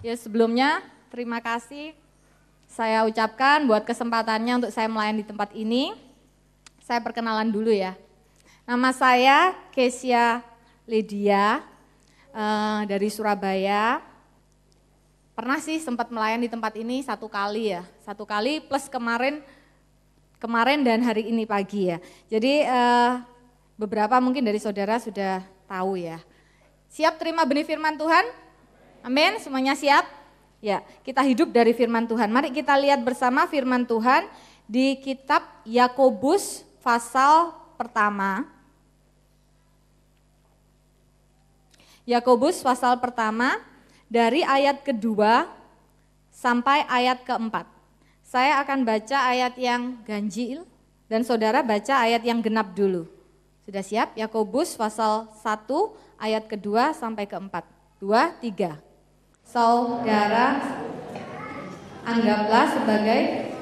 Ya sebelumnya terima kasih saya ucapkan buat kesempatannya untuk saya melayani di tempat ini. Saya perkenalan dulu ya. Nama saya Kesia Lydia dari Surabaya. Pernah sih sempat melayani di tempat ini 1 kali ya. 1 kali plus kemarin dan hari ini pagi ya. Jadi beberapa mungkin dari saudara sudah tahu ya. Siap terima benih firman Tuhan? Amin, semuanya siap? Ya, kita hidup dari firman Tuhan. Mari kita lihat bersama firman Tuhan di kitab Yakobus pasal pertama. Yakobus pasal pertama dari ayat kedua sampai ayat keempat. Saya akan baca ayat yang ganjil dan saudara baca ayat yang genap dulu. Sudah siap? Yakobus pasal 1 ayat kedua sampai keempat. 2, 3. Saudara, anggaplah sebagai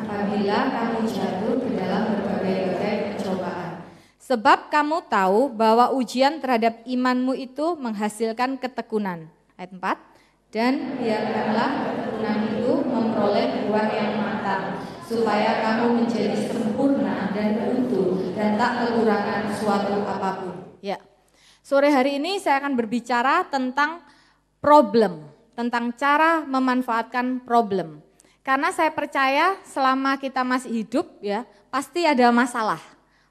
apabila kamu jatuh ke dalam berbagai-bagai pencobaan. Sebab kamu tahu bahwa ujian terhadap imanmu itu menghasilkan ketekunan. Ayat 4. Dan biarkanlah ketekunan itu memperoleh buah yang matang, supaya kamu menjadi sempurna dan utuh dan tak kekurangan suatu apapun. Ya. Sore hari ini saya akan berbicara tentang problem, tentang cara memanfaatkan problem. Karena saya percaya selama kita masih hidup ya, pasti ada masalah.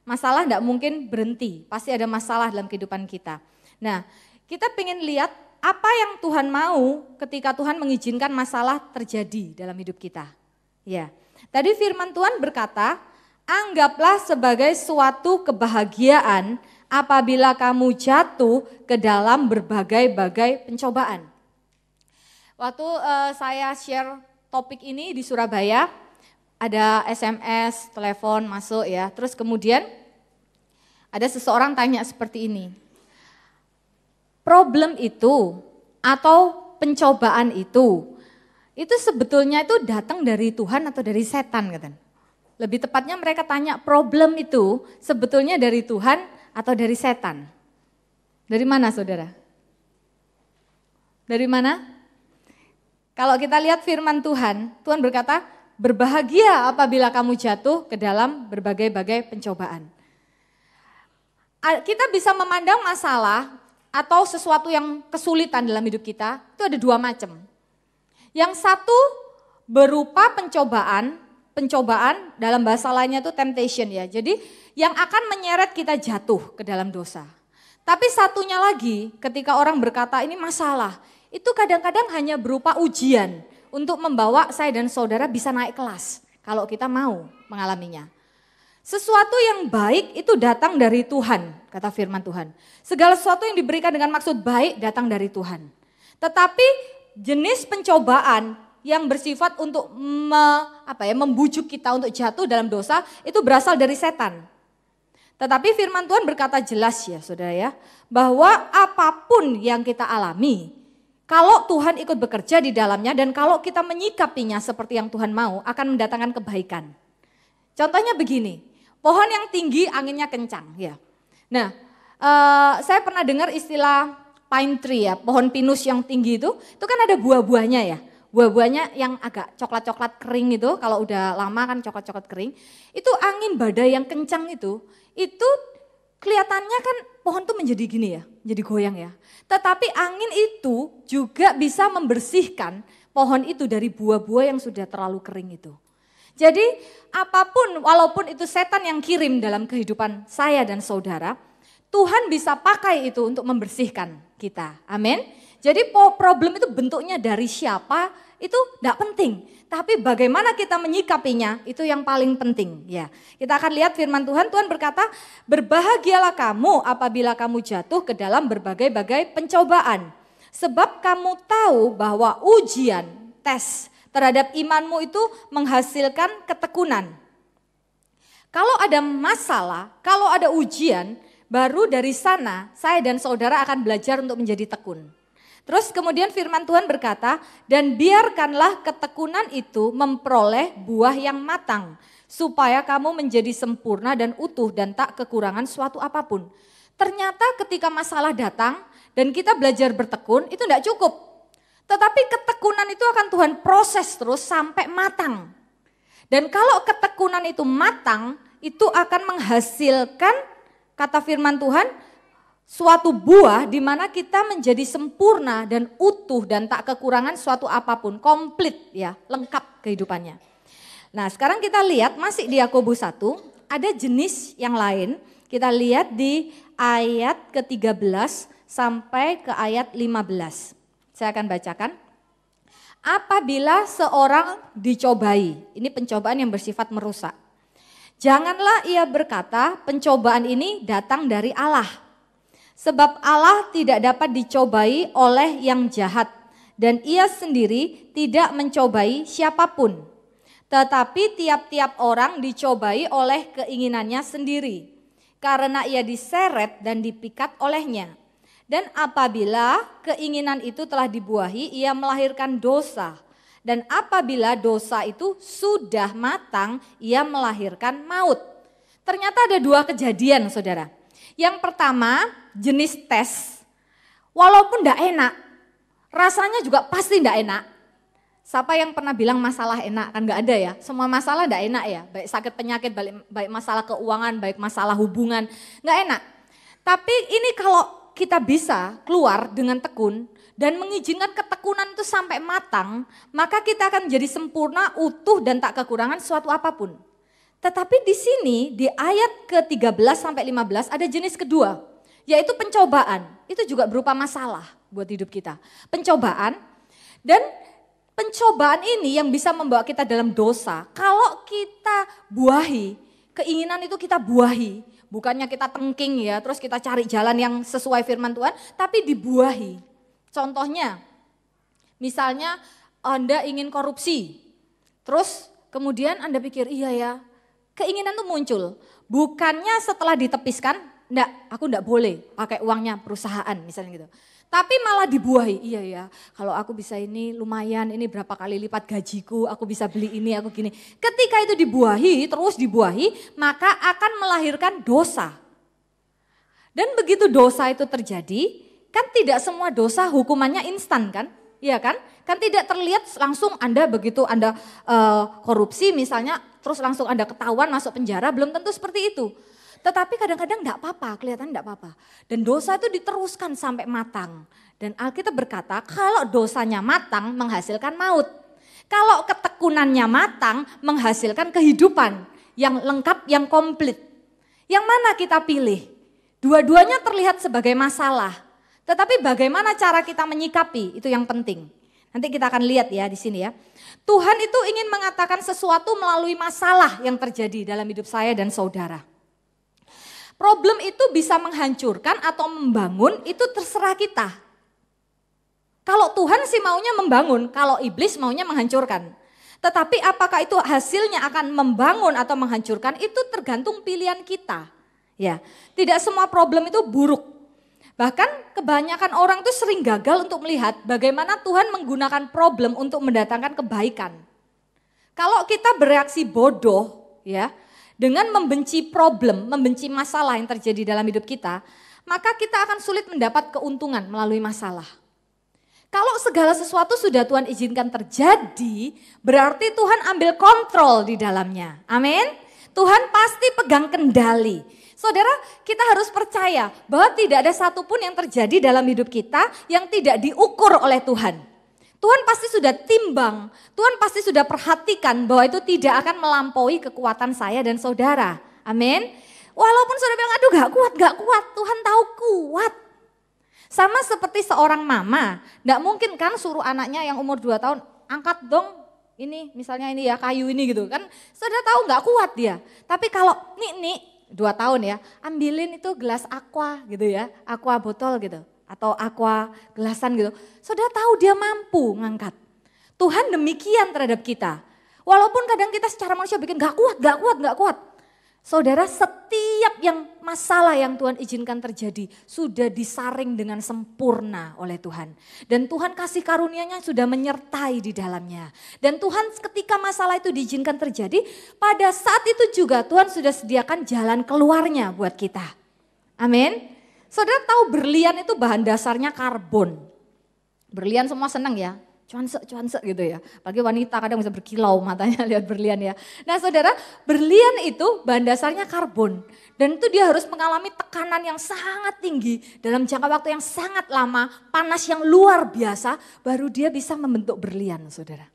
Masalah tidak mungkin berhenti, pasti ada masalah dalam kehidupan kita. Nah, kita pengen lihat apa yang Tuhan mau ketika Tuhan mengizinkan masalah terjadi dalam hidup kita. Ya, tadi firman Tuhan berkata, anggaplah sebagai suatu kebahagiaan apabila kamu jatuh ke dalam berbagai-bagai pencobaan. Waktu saya share topik ini di Surabaya, ada SMS, telepon masuk ya. Terus kemudian ada seseorang tanya seperti ini. Problem itu atau pencobaan itu sebetulnya itu datang dari Tuhan atau dari setan katanya. Lebih tepatnya mereka tanya problem itu sebetulnya dari Tuhan atau dari setan. Dari mana saudara? Dari mana? Kalau kita lihat firman Tuhan, Tuhan berkata, berbahagia apabila kamu jatuh ke dalam berbagai-bagai pencobaan. Kita bisa memandang masalah atau sesuatu yang kesulitan dalam hidup kita, itu ada 2 macam. Yang satu berupa pencobaan dalam bahasa lainnya itu temptation ya. Jadi yang akan menyeret kita jatuh ke dalam dosa. Tapi satunya lagi ketika orang berkata ini masalah, itu kadang-kadang hanya berupa ujian untuk membawa saya dan saudara bisa naik kelas kalau kita mau mengalaminya. Sesuatu yang baik itu datang dari Tuhan, kata firman Tuhan. Segala sesuatu yang diberikan dengan maksud baik datang dari Tuhan. Tetapi jenis pencobaan yang bersifat untuk membujuk kita untuk jatuh dalam dosa itu berasal dari setan. Tetapi firman Tuhan berkata jelas ya saudara ya, bahwa apapun yang kita alami, kalau Tuhan ikut bekerja di dalamnya dan kalau kita menyikapinya seperti yang Tuhan mau, akan mendatangkan kebaikan. Contohnya begini, pohon yang tinggi anginnya kencang ya. Nah, saya pernah dengar istilah pine tree ya, pohon pinus yang tinggi itu kan ada buah-buahnya ya. Buah-buahnya yang agak coklat-coklat kering itu, kalau udah lama kan coklat-coklat kering, itu angin badai yang kencang itu kelihatannya kan pohon tuh menjadi gini ya, jadi goyang ya. Tetapi angin itu juga bisa membersihkan pohon itu dari buah-buah yang sudah terlalu kering itu. Jadi apapun, walaupun itu setan yang kirim dalam kehidupan saya dan saudara, Tuhan bisa pakai itu untuk membersihkan kita. Amin. Jadi problem itu bentuknya dari siapa itu tidak penting. Tapi bagaimana kita menyikapinya itu yang paling penting. Ya, kita akan lihat firman Tuhan. Tuhan berkata, berbahagialah kamu apabila kamu jatuh ke dalam berbagai-bagai pencobaan. Sebab kamu tahu bahwa ujian, tes terhadap imanmu itu menghasilkan ketekunan. Kalau ada masalah, kalau ada ujian, baru dari sana saya dan saudara akan belajar untuk menjadi tekun. Terus kemudian firman Tuhan berkata, dan biarkanlah ketekunan itu memperoleh buah yang matang, supaya kamu menjadi sempurna dan utuh dan tak kekurangan suatu apapun. Ternyata ketika masalah datang dan kita belajar bertekun, itu tidak cukup. Tetapi ketekunan itu akan Tuhan proses terus sampai matang. Dan kalau ketekunan itu matang, itu akan menghasilkan, kata firman Tuhan, suatu buah di mana kita menjadi sempurna dan utuh dan tak kekurangan suatu apapun, komplit ya, lengkap kehidupannya. Nah, sekarang kita lihat masih di Yakobus 1, ada jenis yang lain. Kita lihat di ayat ke-13 sampai ke ayat 15. Saya akan bacakan. Apabila seorang dicobai, ini pencobaan yang bersifat merusak. Janganlah ia berkata pencobaan ini datang dari Allah. Sebab Allah tidak dapat dicobai oleh yang jahat dan ia sendiri tidak mencobai siapapun. Tetapi tiap-tiap orang dicobai oleh keinginannya sendiri karena ia diseret dan dipikat olehnya. Dan apabila keinginan itu telah dibuahi, ia melahirkan dosa. Dan apabila dosa itu sudah matang, ia melahirkan maut. Ternyata ada dua kejadian, saudara. Yang pertama, jenis tes. Walaupun tidak enak, rasanya juga pasti tidak enak. Siapa yang pernah bilang masalah enak? Kan nggak ada ya, semua masalah tidak enak ya. Baik sakit penyakit, baik masalah keuangan, baik masalah hubungan, nggak enak. Tapi ini kalau kita bisa keluar dengan tekun dan mengizinkan ketekunan itu sampai matang, maka kita akan menjadi sempurna, utuh dan tak kekurangan suatu apapun. Tetapi di sini di ayat ke-13 sampai 15 ada jenis kedua, yaitu pencobaan. Itu juga berupa masalah buat hidup kita. Pencobaan, dan pencobaan ini yang bisa membawa kita dalam dosa. Kalau kita buahi, keinginan itu kita buahi. Bukannya kita tengking ya, terus kita cari jalan yang sesuai firman Tuhan, tapi dibuahi. Contohnya, misalnya Anda ingin korupsi, terus kemudian Anda pikir iya ya, keinginan itu muncul. Bukannya setelah ditepiskan, enggak, aku enggak boleh pakai uangnya perusahaan misalnya gitu. Tapi malah dibuahi, iya ya kalau aku bisa ini lumayan, ini berapa kali lipat gajiku, aku bisa beli ini, aku gini. Ketika itu dibuahi, terus dibuahi, maka akan melahirkan dosa. Dan begitu dosa itu terjadi, kan tidak semua dosa hukumannya instan kan? Iya kan? Kan tidak terlihat langsung Anda begitu Anda korupsi misalnya, terus langsung Anda ketahuan masuk penjara, belum tentu seperti itu. Tetapi kadang-kadang enggak apa-apa, kelihatan enggak apa-apa. Dan dosa itu diteruskan sampai matang. Dan Alkitab berkata kalau dosanya matang menghasilkan maut. Kalau ketekunannya matang menghasilkan kehidupan yang lengkap, yang komplit. Yang mana kita pilih? Dua-duanya terlihat sebagai masalah. Tetapi bagaimana cara kita menyikapi itu yang penting. Nanti kita akan lihat ya di sini ya. Tuhan itu ingin mengatakan sesuatu melalui masalah yang terjadi dalam hidup saya dan saudara. Problem itu bisa menghancurkan atau membangun, itu terserah kita. Kalau Tuhan sih maunya membangun, kalau iblis maunya menghancurkan. Tetapi apakah itu hasilnya akan membangun atau menghancurkan, itu tergantung pilihan kita. Ya, tidak semua problem itu buruk. Bahkan kebanyakan orang itu sering gagal untuk melihat bagaimana Tuhan menggunakan problem untuk mendatangkan kebaikan. Kalau kita bereaksi bodoh, ya, dengan membenci problem, membenci masalah yang terjadi dalam hidup kita, maka kita akan sulit mendapat keuntungan melalui masalah. Kalau segala sesuatu sudah Tuhan izinkan terjadi, berarti Tuhan ambil kontrol di dalamnya. Amin. Tuhan pasti pegang kendali. Saudara, kita harus percaya bahwa tidak ada satupun yang terjadi dalam hidup kita yang tidak diukur oleh Tuhan. Tuhan pasti sudah timbang, Tuhan pasti sudah perhatikan bahwa itu tidak akan melampaui kekuatan saya dan saudara. Amin. Walaupun saudara bilang, aduh gak kuat, Tuhan tahu kuat. Sama seperti seorang mama, gak mungkin kan suruh anaknya yang umur 2 tahun, angkat dong ini misalnya ini ya kayu ini gitu kan. Saudara tahu gak kuat dia. Tapi kalau nih 2 tahun ya, ambilin itu gelas aqua gitu ya, aqua botol gitu. Atau aqua gelasan gitu, saudara tahu dia mampu ngangkat. Tuhan demikian terhadap kita. Walaupun kadang kita secara manusia bikin gak kuat. Saudara, setiap yang masalah yang Tuhan izinkan terjadi sudah disaring dengan sempurna oleh Tuhan. Dan Tuhan kasih karunia-Nya sudah menyertai di dalamnya. Dan Tuhan ketika masalah itu diizinkan terjadi, pada saat itu juga Tuhan sudah sediakan jalan keluarnya buat kita. Amin. Saudara tahu berlian itu bahan dasarnya karbon. Berlian semua senang ya, cuansek gitu ya. Apalagi wanita kadang bisa berkilau matanya lihat berlian ya. Nah saudara, berlian itu bahan dasarnya karbon. Dan itu dia harus mengalami tekanan yang sangat tinggi dalam jangka waktu yang sangat lama, panas yang luar biasa, baru dia bisa membentuk berlian saudara.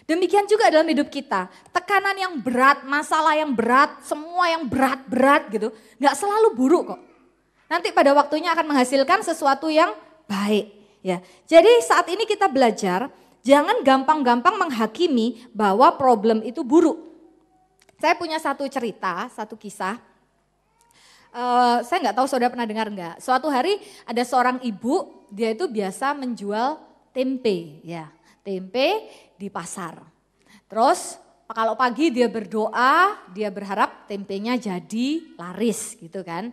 Demikian juga dalam hidup kita, tekanan yang berat, masalah yang berat, semua yang berat-berat gitu, gak selalu buruk kok. Nanti pada waktunya akan menghasilkan sesuatu yang baik. Ya, jadi saat ini kita belajar, jangan gampang-gampang menghakimi bahwa problem itu buruk. Saya punya satu cerita, satu kisah. Saya nggak tahu saudara pernah dengar nggak. Suatu hari ada seorang ibu, dia itu biasa menjual tempe, ya, tempe di pasar. Terus kalau pagi dia berdoa, dia berharap tempenya jadi laris, gitu kan.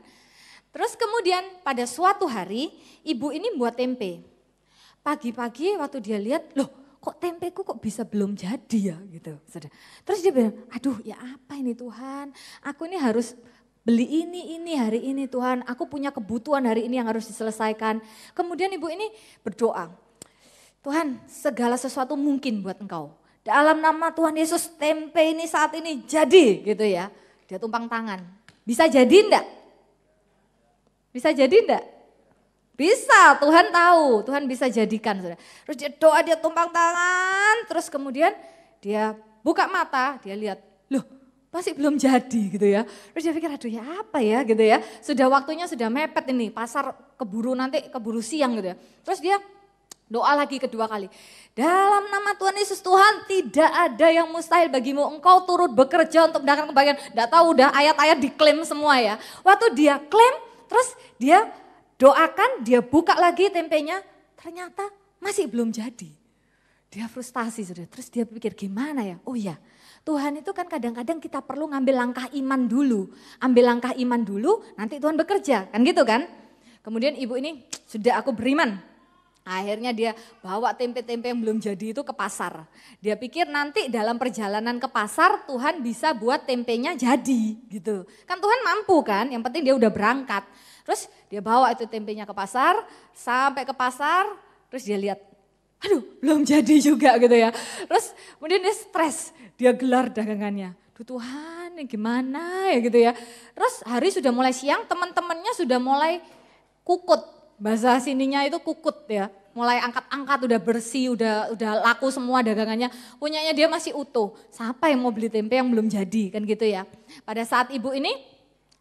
Terus kemudian pada suatu hari ibu ini buat tempe. Pagi-pagi waktu dia lihat, loh kok tempeku kok bisa belum jadi ya gitu. Terus dia bilang, aduh ya apa ini Tuhan, aku ini harus beli ini hari ini Tuhan, aku punya kebutuhan hari ini yang harus diselesaikan. Kemudian ibu ini berdoa, Tuhan segala sesuatu mungkin buat engkau. Dalam nama Tuhan Yesus tempe ini saat ini jadi gitu ya. Dia tumpang tangan, bisa jadi enggak? Bisa jadi enggak? Bisa, Tuhan tahu, Tuhan bisa jadikan. Terus dia doa, dia tumpang tangan, terus kemudian dia buka mata, dia lihat, loh masih belum jadi gitu ya. Terus dia pikir, aduh ya apa ya gitu ya. Sudah waktunya sudah mepet ini, pasar keburu siang gitu ya. Terus dia doa lagi kedua kali. Dalam nama Tuhan Yesus Tuhan tidak ada yang mustahil bagimu. Engkau turut bekerja untuk mendapatkan kebahagiaan. Tidak tahu udah ayat-ayat diklaim semua ya. Waktu dia klaim, terus dia doakan, dia buka lagi tempenya, ternyata masih belum jadi. Dia frustasi sudah, terus dia pikir gimana ya, oh ya Tuhan itu kan kadang-kadang kita perlu ngambil langkah iman dulu. Ambil langkah iman dulu, nanti Tuhan bekerja, kan gitu kan. Kemudian ibu ini, sudah aku beriman. Akhirnya dia bawa tempe-tempe yang belum jadi itu ke pasar. Dia pikir nanti dalam perjalanan ke pasar Tuhan bisa buat tempenya jadi gitu. Kan Tuhan mampu kan, yang penting dia udah berangkat. Terus dia bawa itu tempenya ke pasar, sampai ke pasar, terus dia lihat, aduh belum jadi juga gitu ya. Terus kemudian dia stres, dia gelar dagangannya. Duh Tuhan ini gimana ya gitu ya. Terus hari sudah mulai siang, teman-temannya sudah mulai kukut. Bahasa sininya itu kukut ya. Mulai angkat-angkat, udah bersih, udah laku semua dagangannya. Punyanya dia masih utuh. Siapa yang mau beli tempe yang belum jadi kan gitu ya. Pada saat ibu ini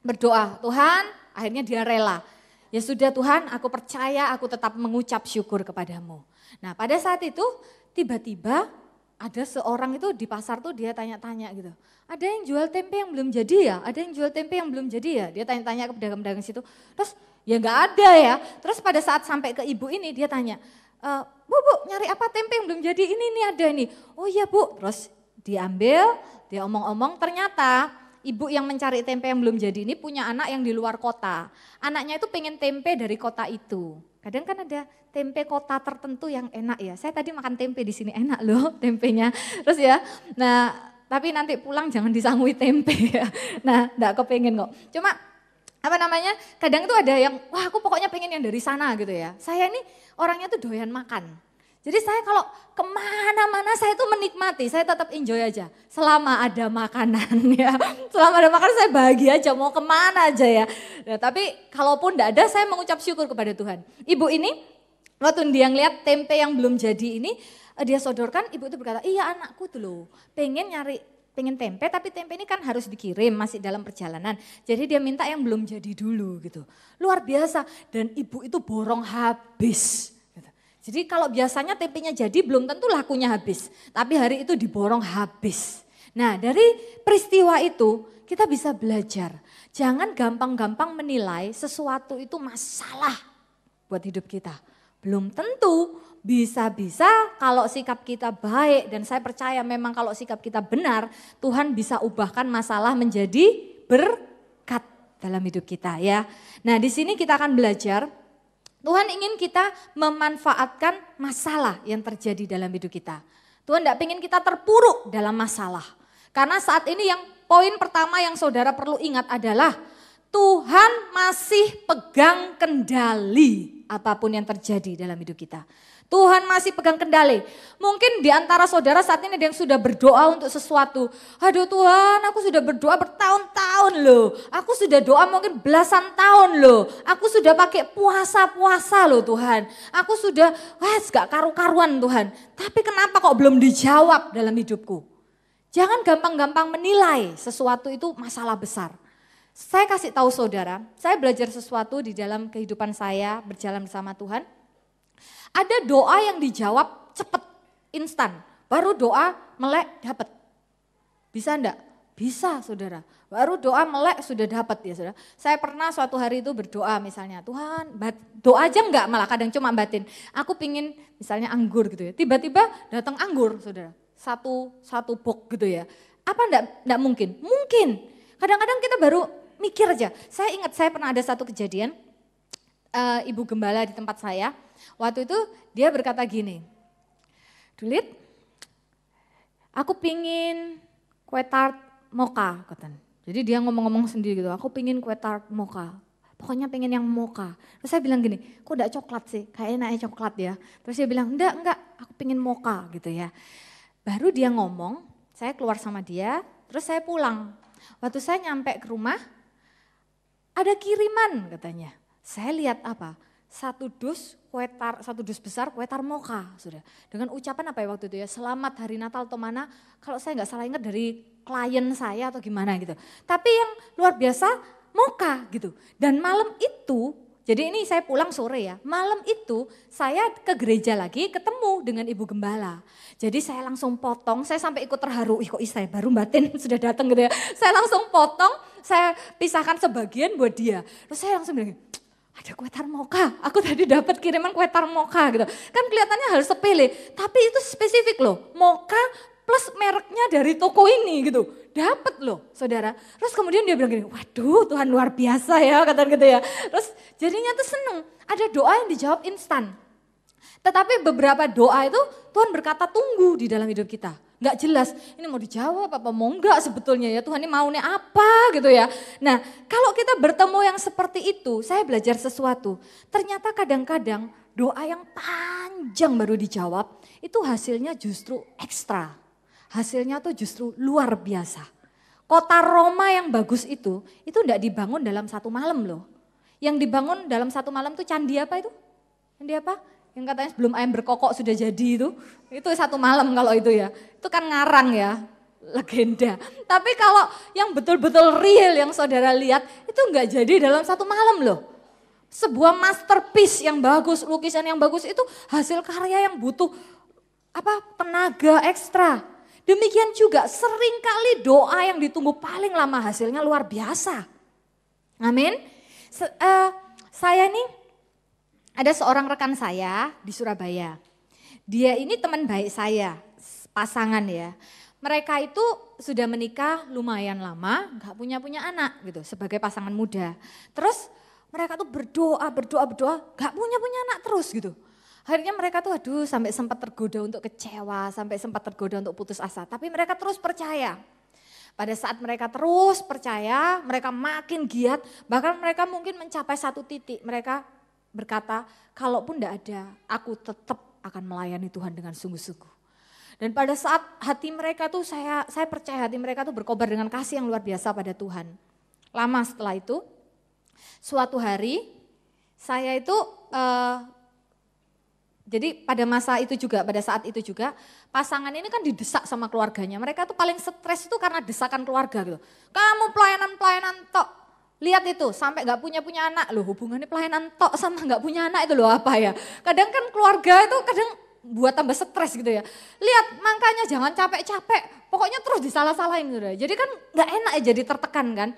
berdoa, Tuhan, akhirnya dia rela. Ya sudah Tuhan, aku percaya, aku tetap mengucap syukur kepadamu. Nah pada saat itu tiba-tiba ada seorang itu di pasar tuh dia tanya-tanya gitu. Ada yang jual tempe yang belum jadi ya? Ada yang jual tempe yang belum jadi ya? Dia tanya-tanya ke pedagang-pedagang situ. Terus ya nggak ada ya. Terus pada saat sampai ke ibu ini dia tanya, Bu nyari apa tempe yang belum jadi? Ini ada ini. Oh iya Bu. Terus diambil, dia omong-omong ternyata ibu yang mencari tempe yang belum jadi ini punya anak yang di luar kota. Anaknya itu pengen tempe dari kota itu. Kadang kan ada tempe kota tertentu yang enak ya. Saya tadi makan tempe di sini enak loh tempenya. Terus ya, nah tapi nanti pulang jangan disangui tempe ya. Nah enggak kepengen kok. Cuma apa namanya, kadang tuh ada yang, wah aku pokoknya pengen yang dari sana gitu ya. Saya ini orangnya tuh doyan makan. Jadi saya kalau kemana-mana saya tuh menikmati, saya tetap enjoy aja. Selama ada makanan ya, selama ada makanan saya bahagia aja, mau kemana aja ya. Nah, tapi kalaupun enggak ada saya mengucap syukur kepada Tuhan. Ibu ini waktu dia ngeliat tempe yang belum jadi ini, dia sodorkan, ibu itu berkata, iya anakku tuh loh pengen tempe, tapi tempe ini kan harus dikirim, masih dalam perjalanan. Jadi dia minta yang belum jadi dulu gitu. Luar biasa, dan ibu itu borong habis. Jadi kalau biasanya tempenya jadi belum tentu lakunya habis, tapi hari itu diborong habis. Nah dari peristiwa itu kita bisa belajar, jangan gampang-gampang menilai sesuatu itu masalah buat hidup kita. Belum tentu, bisa-bisa kalau sikap kita baik dan saya percaya memang kalau sikap kita benar, Tuhan bisa ubahkan masalah menjadi berkat dalam hidup kita ya. Nah di sini kita akan belajar, Tuhan ingin kita memanfaatkan masalah yang terjadi dalam hidup kita. Tuhan tidak ingin kita terpuruk dalam masalah. Karena saat ini yang poin pertama yang saudara perlu ingat adalah Tuhan masih pegang kendali apapun yang terjadi dalam hidup kita. Tuhan masih pegang kendali. Mungkin di antara saudara saat ini ada yang sudah berdoa untuk sesuatu. Aduh Tuhan, aku sudah berdoa bertahun-tahun loh. Aku sudah doa mungkin belasan tahun loh. Aku sudah pakai puasa-puasa loh Tuhan. Aku sudah, gak karu-karuan Tuhan. Tapi kenapa kok belum dijawab dalam hidupku? Jangan gampang-gampang menilai sesuatu itu masalah besar. Saya kasih tahu saudara, saya belajar sesuatu di dalam kehidupan saya berjalan bersama Tuhan. Ada doa yang dijawab cepat, instan. Baru doa melek dapat. Bisa enggak? Bisa saudara. Baru doa melek sudah dapat ya saudara. Saya pernah suatu hari itu berdoa misalnya, Tuhan doa aja enggak malah kadang cuma batin. Aku pingin misalnya anggur gitu ya. Tiba-tiba datang anggur saudara. Satu box gitu ya. Apa enggak mungkin? Mungkin. Kadang-kadang kita baru mikir aja. Saya ingat saya pernah ada satu kejadian. Ibu gembala di tempat saya, waktu itu dia berkata gini, Dulit, aku pingin kue tart mocha, katanya. Jadi dia ngomong-ngomong sendiri gitu, aku pingin kue tart mocha, pokoknya pengen yang mocha. Terus saya bilang gini, kok enggak coklat sih, kayak enaknya coklat ya. Terus dia bilang, enggak, aku pingin mocha gitu ya. Baru dia ngomong, saya keluar sama dia, terus saya pulang. Waktu saya nyampe ke rumah, ada kiriman katanya. Saya lihat apa? Satu dus besar kue tart mocha, sudah. Dengan ucapan apa ya waktu itu ya? Selamat hari Natal atau mana? Kalau saya nggak salah ingat dari klien saya atau gimana gitu. Tapi yang luar biasa mocha gitu. Dan malam itu, jadi ini saya pulang sore ya. Malam itu saya ke gereja lagi ketemu dengan ibu gembala. Jadi saya langsung potong, saya sampai ikut terharu. Ih kok saya baru batin sudah datang gitu ya. Saya langsung potong, saya pisahkan sebagian buat dia. Terus saya langsung bilang, ada kue tart mocha, aku tadi dapat kiriman kue tart mocha gitu. Kan kelihatannya hal sepele, tapi itu spesifik loh. Mocha plus mereknya dari toko ini gitu. Dapat loh saudara. Terus kemudian dia bilang gini, waduh Tuhan luar biasa ya kata gitu ya. Terus jadinya tuh seneng, ada doa yang dijawab instan. Tetapi beberapa doa itu Tuhan berkata tunggu di dalam hidup kita. Nggak jelas, ini mau dijawab apa mau enggak sebetulnya ya, Tuhan ini maunya apa gitu ya. Nah kalau kita bertemu yang seperti itu, saya belajar sesuatu. Ternyata kadang-kadang doa yang panjang baru dijawab, itu hasilnya justru ekstra. Hasilnya tuh justru luar biasa. Kota Roma yang bagus itu enggak dibangun dalam satu malam loh. Yang dibangun dalam satu malam tuh candi apa itu? Candi apa? Yang katanya sebelum ayam berkokok sudah jadi itu satu malam kalau itu ya. Itu kan ngarang ya, legenda. Tapi kalau yang betul-betul real yang saudara lihat itu enggak jadi dalam satu malam loh. Sebuah masterpiece yang bagus, lukisan yang bagus itu hasil karya yang butuh tenaga ekstra. Demikian juga seringkali doa yang ditunggu paling lama hasilnya luar biasa. Amin. Saya nih ada seorang rekan saya di Surabaya. Dia ini teman baik saya, pasangan ya. Mereka itu sudah menikah lumayan lama, gak punya anak gitu sebagai pasangan muda. Terus mereka tuh berdoa, gak punya anak terus gitu. Akhirnya mereka tuh sampai sempat tergoda untuk kecewa, sampai sempat tergoda untuk putus asa. Tapi mereka terus percaya. Pada saat mereka terus percaya, mereka makin giat, bahkan mereka mungkin mencapai satu titik. Mereka berkata, kalaupun tidak ada, aku tetap akan melayani Tuhan dengan sungguh-sungguh. Dan pada saat hati mereka tuh, saya percaya hati mereka tuh berkobar dengan kasih yang luar biasa pada Tuhan. Lama setelah itu, suatu hari saya itu, jadi pada saat itu juga, pasangan ini kan didesak sama keluarganya. Mereka tuh paling stres itu karena desakan keluarga gitu. Kamu pelayanan tok. Lihat itu, sampai gak punya anak loh, hubungannya pelayanan tok sama gak punya anak itu loh apa ya. Kadang kan keluarga itu buat tambah stres gitu ya. Lihat, makanya jangan capek-capek, pokoknya terus disalah-salahin gitu ya. Jadi kan gak enak ya jadi tertekan kan.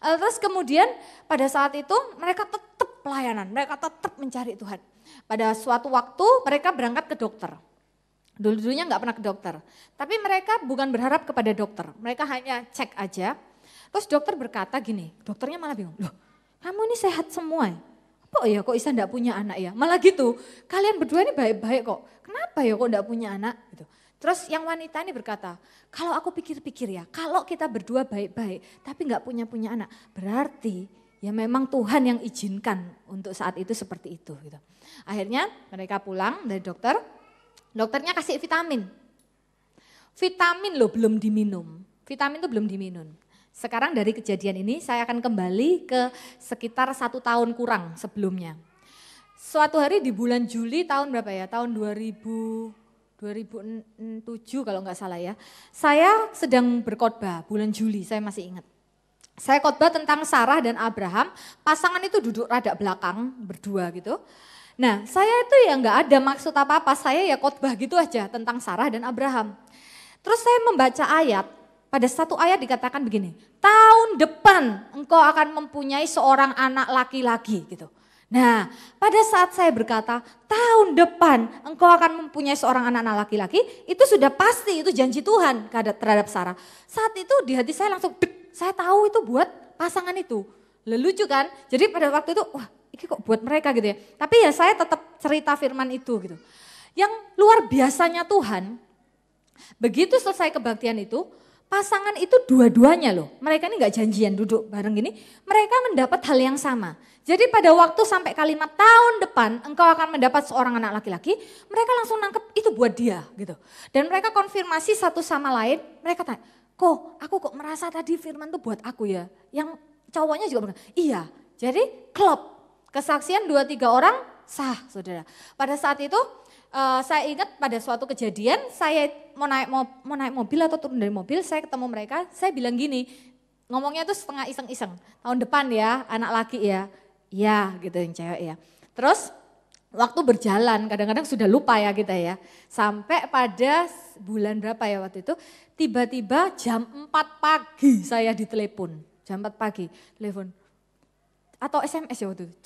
Terus kemudian pada saat itu mereka tetap pelayanan, mereka tetap mencari Tuhan. Pada suatu waktu mereka berangkat ke dokter. Dulu-dulunya gak pernah ke dokter, tapi mereka bukan berharap kepada dokter, mereka hanya cek aja. Terus dokter berkata gini, dokternya malah bingung, loh kamu ini sehat semua ya? Apa ya kok Isa enggak punya anak ya? Malah gitu, kalian berdua ini baik-baik kok, kenapa ya kok enggak punya anak? Gitu. Terus yang wanita ini berkata, kalau aku pikir-pikir ya, kalau kita berdua baik-baik tapi enggak punya anak, berarti Ya memang Tuhan yang izinkan untuk saat itu seperti itu. Gitu. Akhirnya mereka pulang dari dokter, dokternya kasih vitamin. Vitamin loh belum diminum, vitamin itu belum diminum. Sekarang dari kejadian ini saya akan kembali ke sekitar 1 tahun kurang sebelumnya. Suatu hari di bulan Juli tahun berapa ya, tahun 2007 kalau nggak salah ya. Saya sedang berkhotbah bulan Juli, saya masih ingat. Saya khotbah tentang Sarah dan Abraham, pasangan itu duduk rada belakang berdua gitu. Nah saya itu ya nggak ada maksud apa-apa, saya ya khotbah gitu aja tentang Sarah dan Abraham. Terus saya membaca ayat, pada satu ayat dikatakan begini, tahun depan engkau akan mempunyai seorang anak laki-laki gitu. Nah, pada saat saya berkata, tahun depan engkau akan mempunyai seorang anak laki-laki, itu sudah pasti, itu janji Tuhan terhadap Sarah. Saat itu di hati saya langsung, saya tahu itu buat pasangan itu. Lucu kan? Jadi pada waktu itu, wah ini kok buat mereka gitu ya. Tapi ya saya tetap cerita firman itu gitu. Yang luar biasanya Tuhan, begitu selesai kebaktian itu, pasangan itu dua-duanya loh, mereka ini gak janjian duduk bareng gini, mereka mendapat hal yang sama. Jadi pada waktu sampai kalimat tahun depan engkau akan mendapat seorang anak laki-laki, mereka langsung nangkep itu buat dia gitu. Dan mereka konfirmasi satu sama lain, mereka tanya, aku kok merasa tadi firman itu buat aku ya. Yang cowoknya juga bilang, iya, jadi klop, kesaksian 2-3 orang sah saudara. Pada saat itu saya ingat pada suatu kejadian saya mau naik mobil atau turun dari mobil, saya ketemu mereka, saya bilang gini, ngomongnya tuh setengah iseng-iseng, tahun depan ya anak laki ya, iya gitu yang cewek ya. Terus waktu berjalan kadang-kadang sudah lupa ya kita ya, sampai pada bulan berapa ya waktu itu, tiba-tiba jam 4 pagi saya ditelepon, jam 4 pagi telepon, atau SMS ya waktu itu,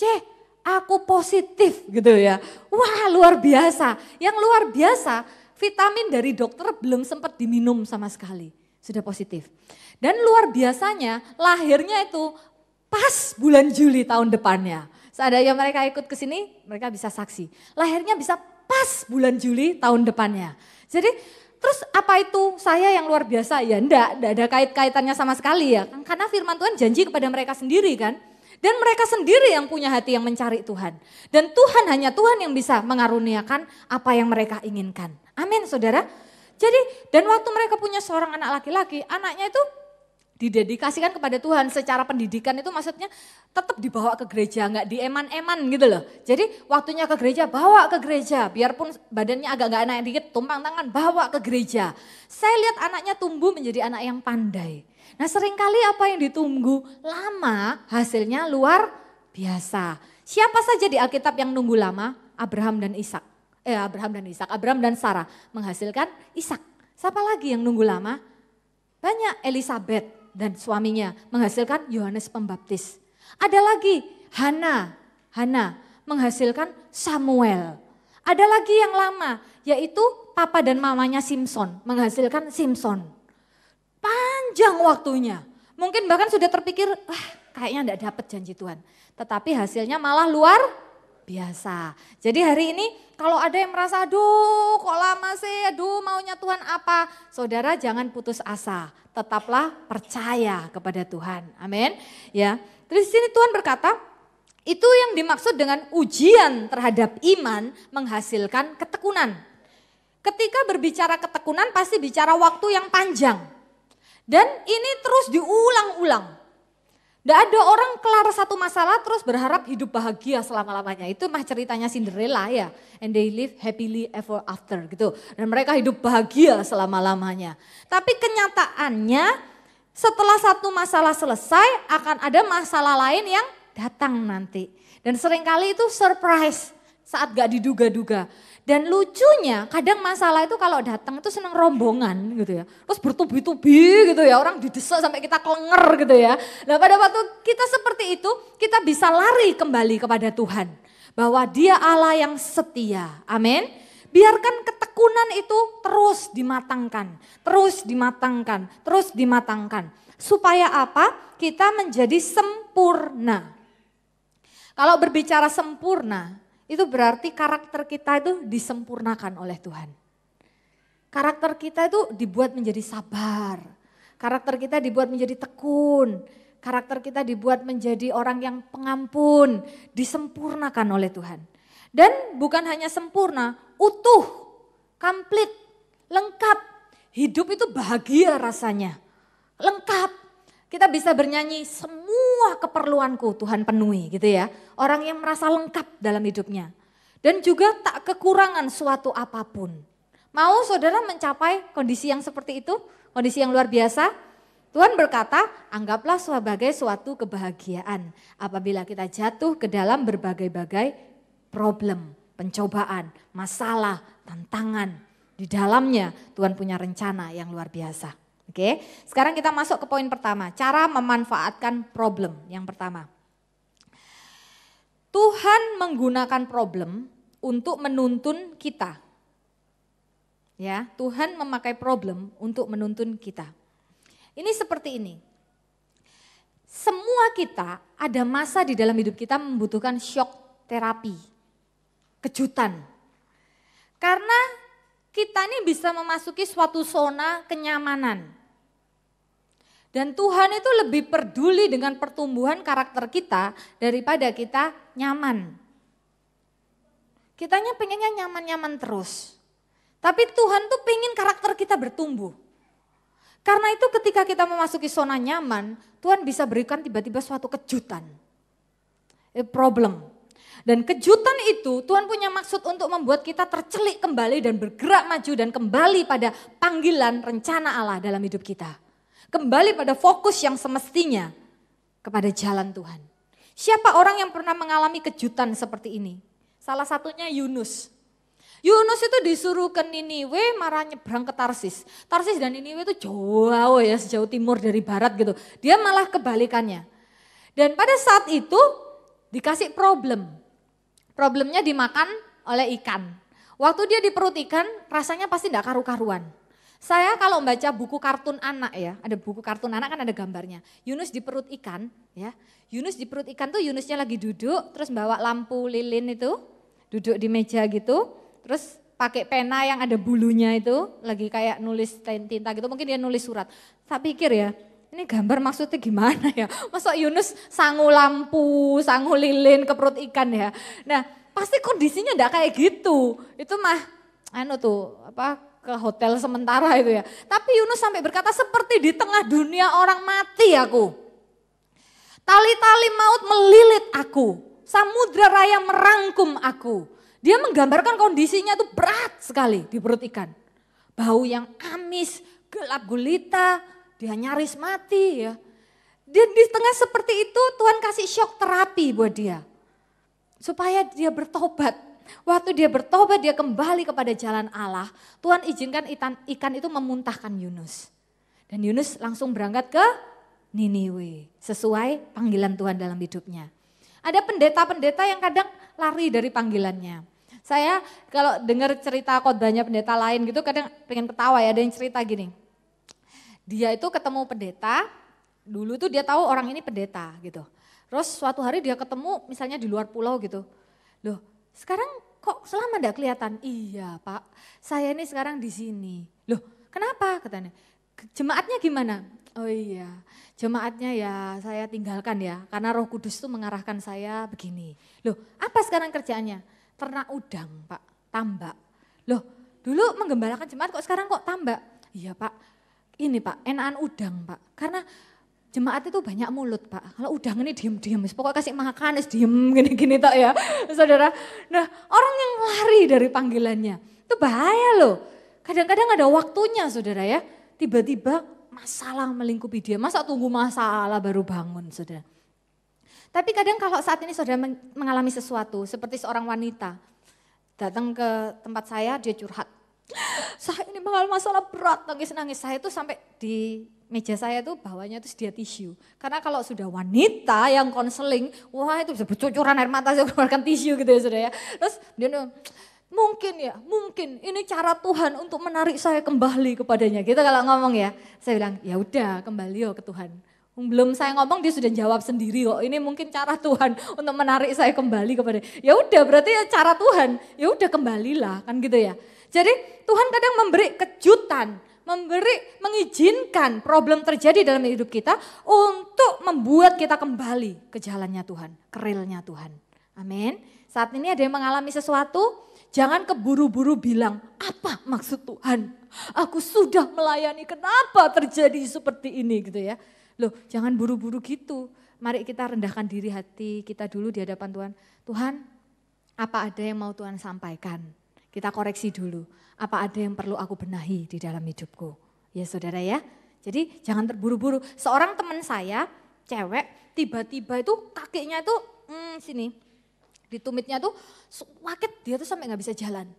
aku positif gitu ya. Wah luar biasa. Yang luar biasa vitamin dari dokter belum sempat diminum sama sekali. Sudah positif. Dan luar biasanya lahirnya itu pas bulan Juli tahun depannya. Seandainya mereka ikut ke sini mereka bisa saksi. Lahirnya bisa pas bulan Juli tahun depannya. Jadi terus apa itu saya yang luar biasa? Ya enggak ada kaitannya sama sekali ya. Karena firman Tuhan janji kepada mereka sendiri kan. Dan mereka sendiri yang punya hati yang mencari Tuhan. Dan Tuhan hanya Tuhan yang bisa mengaruniakan apa yang mereka inginkan. Amin saudara. Jadi dan waktu mereka punya seorang anak laki-laki, anaknya itu didedikasikan kepada Tuhan. Secara pendidikan itu maksudnya tetap dibawa ke gereja, nggak dieman-eman gitu loh. Jadi waktunya ke gereja, bawa ke gereja. Biarpun badannya agak nggak enak dikit, tumpang tangan, bawa ke gereja. Saya lihat anaknya tumbuh menjadi anak yang pandai. Nah seringkali apa yang ditunggu lama hasilnya luar biasa. Siapa saja di Alkitab yang nunggu lama? Abraham dan Sarah menghasilkan Ishak. Siapa lagi yang nunggu lama? Banyak, Elisabeth dan suaminya menghasilkan Yohanes Pembaptis. Ada lagi Hana menghasilkan Samuel. Ada lagi yang lama yaitu papa dan mamanya Simpson menghasilkan Simpson. Panjang waktunya. Mungkin bahkan sudah terpikir, kayaknya enggak dapat janji Tuhan. Tetapi hasilnya malah luar biasa. Jadi hari ini kalau ada yang merasa, aduh kok lama sih, aduh maunya Tuhan apa. Saudara jangan putus asa, tetaplah percaya kepada Tuhan. Amin. Ya. Terus di sini Tuhan berkata, itu yang dimaksud dengan ujian terhadap iman menghasilkan ketekunan. Ketika berbicara ketekunan pasti bicara waktu yang panjang. Dan ini terus diulang-ulang. Tidak ada orang kelar satu masalah terus berharap hidup bahagia selama-lamanya. Itu mah ceritanya Cinderella ya. And they live happily ever after gitu. Dan mereka hidup bahagia selama-lamanya. Tapi kenyataannya setelah satu masalah selesai akan ada masalah lain yang datang nanti. Dan seringkali itu surprise saat gak diduga-duga. Dan lucunya kadang masalah itu kalau datang itu senang rombongan gitu ya. Terus bertubi-tubi gitu ya, orang didesak sampai kita kelenger gitu ya. Nah pada waktu kita seperti itu kita bisa lari kembali kepada Tuhan. Bahwa dia Allah yang setia, amin. Biarkan ketekunan itu terus dimatangkan, terus dimatangkan, terus dimatangkan. Supaya apa? Kita menjadi sempurna. Kalau berbicara sempurna, itu berarti karakter kita itu disempurnakan oleh Tuhan. Karakter kita itu dibuat menjadi sabar. Karakter kita dibuat menjadi tekun. Karakter kita dibuat menjadi orang yang pengampun, disempurnakan oleh Tuhan. Dan bukan hanya sempurna, utuh, komplit, lengkap. Hidup itu bahagia rasanya, lengkap. Kita bisa bernyanyi, semua keperluanku Tuhan penuhi gitu ya. Orang yang merasa lengkap dalam hidupnya. Dan juga tak kekurangan suatu apapun. Mau saudara mencapai kondisi yang seperti itu, kondisi yang luar biasa? Tuhan berkata, anggaplah sebagai suatu kebahagiaan apabila kita jatuh ke dalam berbagai-bagai problem, pencobaan, masalah, tantangan. Di dalamnya Tuhan punya rencana yang luar biasa. Oke, sekarang kita masuk ke poin pertama, cara memanfaatkan problem yang pertama. Tuhan menggunakan problem untuk menuntun kita. Ya, Tuhan memakai problem untuk menuntun kita. Ini seperti ini. Semua kita ada masa di dalam hidup kita membutuhkan shock terapi, kejutan. Karena kita ini bisa memasuki suatu zona kenyamanan. Dan Tuhan itu lebih peduli dengan pertumbuhan karakter kita daripada kita nyaman. Kitanya pengennya nyaman-nyaman terus. Tapi Tuhan tuh pengen karakter kita bertumbuh. Karena itu ketika kita memasuki zona nyaman, Tuhan bisa berikan tiba-tiba suatu kejutan. Problem. Dan kejutan itu Tuhan punya maksud untuk membuat kita tercelik kembali dan bergerak maju dan kembali pada panggilan rencana Allah dalam hidup kita. Kembali pada fokus yang semestinya kepada jalan Tuhan. Siapa orang yang pernah mengalami kejutan seperti ini? Salah satunya Yunus. Yunus itu disuruh ke Niniwe, marah nyebrang ke Tarsis. Tarsis dan Niniwe itu jauh ya, sejauh timur dari barat gitu. Dia malah kebalikannya. Dan pada saat itu dikasih problem. Problemnya dimakan oleh ikan. Waktu dia di perut ikan rasanya pasti enggak karu-karuan. Saya kalau membaca buku kartun anak ya, ada buku kartun anak kan ada gambarnya. Yunus di perut ikan ya. Yunus di perut ikan tuh Yunusnya lagi duduk terus bawa lampu lilin itu, duduk di meja gitu. Terus pakai pena yang ada bulunya itu, lagi kayak nulis tinta gitu, mungkin dia nulis surat. Tak pikir ya, ini gambar maksudnya gimana ya? Masa Yunus sangu lampu, sangu lilin ke perut ikan ya? Nah pasti kondisinya enggak kayak gitu. Itu mah ke hotel sementara itu ya. Tapi Yunus sampai berkata seperti di tengah dunia orang mati aku. Tali-tali maut melilit aku, samudra raya merangkum aku. Dia menggambarkan kondisinya tuh berat sekali di perut ikan. Bau yang amis, gelap gulita, dia nyaris mati ya. Dan di tengah seperti itu Tuhan kasih shock terapi buat dia. Supaya dia bertobat. Waktu dia bertobat dia kembali kepada jalan Allah. Tuhan izinkan ikan itu memuntahkan Yunus. Dan Yunus langsung berangkat ke Niniwe. Sesuai panggilan Tuhan dalam hidupnya. Ada pendeta-pendeta yang kadang lari dari panggilannya. Saya kalau dengar cerita khotbahnya pendeta lain gitu kadang pengen ketawa ya, ada yang cerita gini. Dia itu ketemu pendeta, dulu tuh dia tahu orang ini pendeta gitu. Terus suatu hari dia ketemu misalnya di luar pulau gitu. Loh sekarang kok selama enggak kelihatan? Iya Pak, saya ini sekarang di sini. Loh kenapa katanya? Jemaatnya gimana? Oh iya, jemaatnya ya saya tinggalkan ya, karena Roh Kudus tuh mengarahkan saya begini. Loh apa sekarang kerjaannya? Ternak udang Pak, tambak. Loh dulu menggembalakan jemaat kok sekarang kok tambak? Iya Pak, ini Pak enakan udang Pak. Karena jemaat itu banyak mulut Pak. Kalau udang ini diem-diem, pokoknya kasih makan, diem gini-gini tak ya saudara. Nah orang yang lari dari panggilannya, itu bahaya loh. Kadang-kadang ada waktunya saudara ya, tiba-tiba masalah melingkupi dia. Masa tunggu masalah baru bangun saudara. Tapi kadang kalau saat ini saudara mengalami sesuatu seperti seorang wanita datang ke tempat saya, dia curhat. Saya ini mengalami masalah berat, nangis-nangis. Saya itu sampai di meja saya itu bawahnya itu sedia tisu. Karena kalau sudah wanita yang konseling, wah itu bisa bercucuran air mata, saya keluarkan tisu gitu ya saudara ya. Terus dia mungkin ini cara Tuhan untuk menarik saya kembali kepadanya. Gitu kalau ngomong ya. Saya bilang ya udah kembali ke Tuhan. Belum saya ngomong dia sudah jawab sendiri kok. Ini mungkin cara Tuhan untuk menarik saya kembali kepada. Ya udah berarti ya cara Tuhan. Ya udah kembalilah kan gitu ya. Jadi Tuhan kadang memberi kejutan, mengizinkan problem terjadi dalam hidup kita untuk membuat kita kembali ke jalannya Tuhan, ke relnya Tuhan. Amin. Saat ini ada yang mengalami sesuatu, jangan keburu-buru bilang, apa maksud Tuhan? Aku sudah melayani, kenapa terjadi seperti ini gitu ya. Loh, jangan buru-buru gitu. Mari kita rendahkan diri hati kita dulu di hadapan Tuhan. Tuhan, apa ada yang mau Tuhan sampaikan? Kita koreksi dulu. Apa ada yang perlu aku benahi di dalam hidupku? Ya saudara ya. Jadi jangan terburu-buru. Seorang teman saya, cewek, tiba-tiba itu kakinya itu sini. Di tumitnya tuh sakit, dia tuh sampai gak bisa jalan.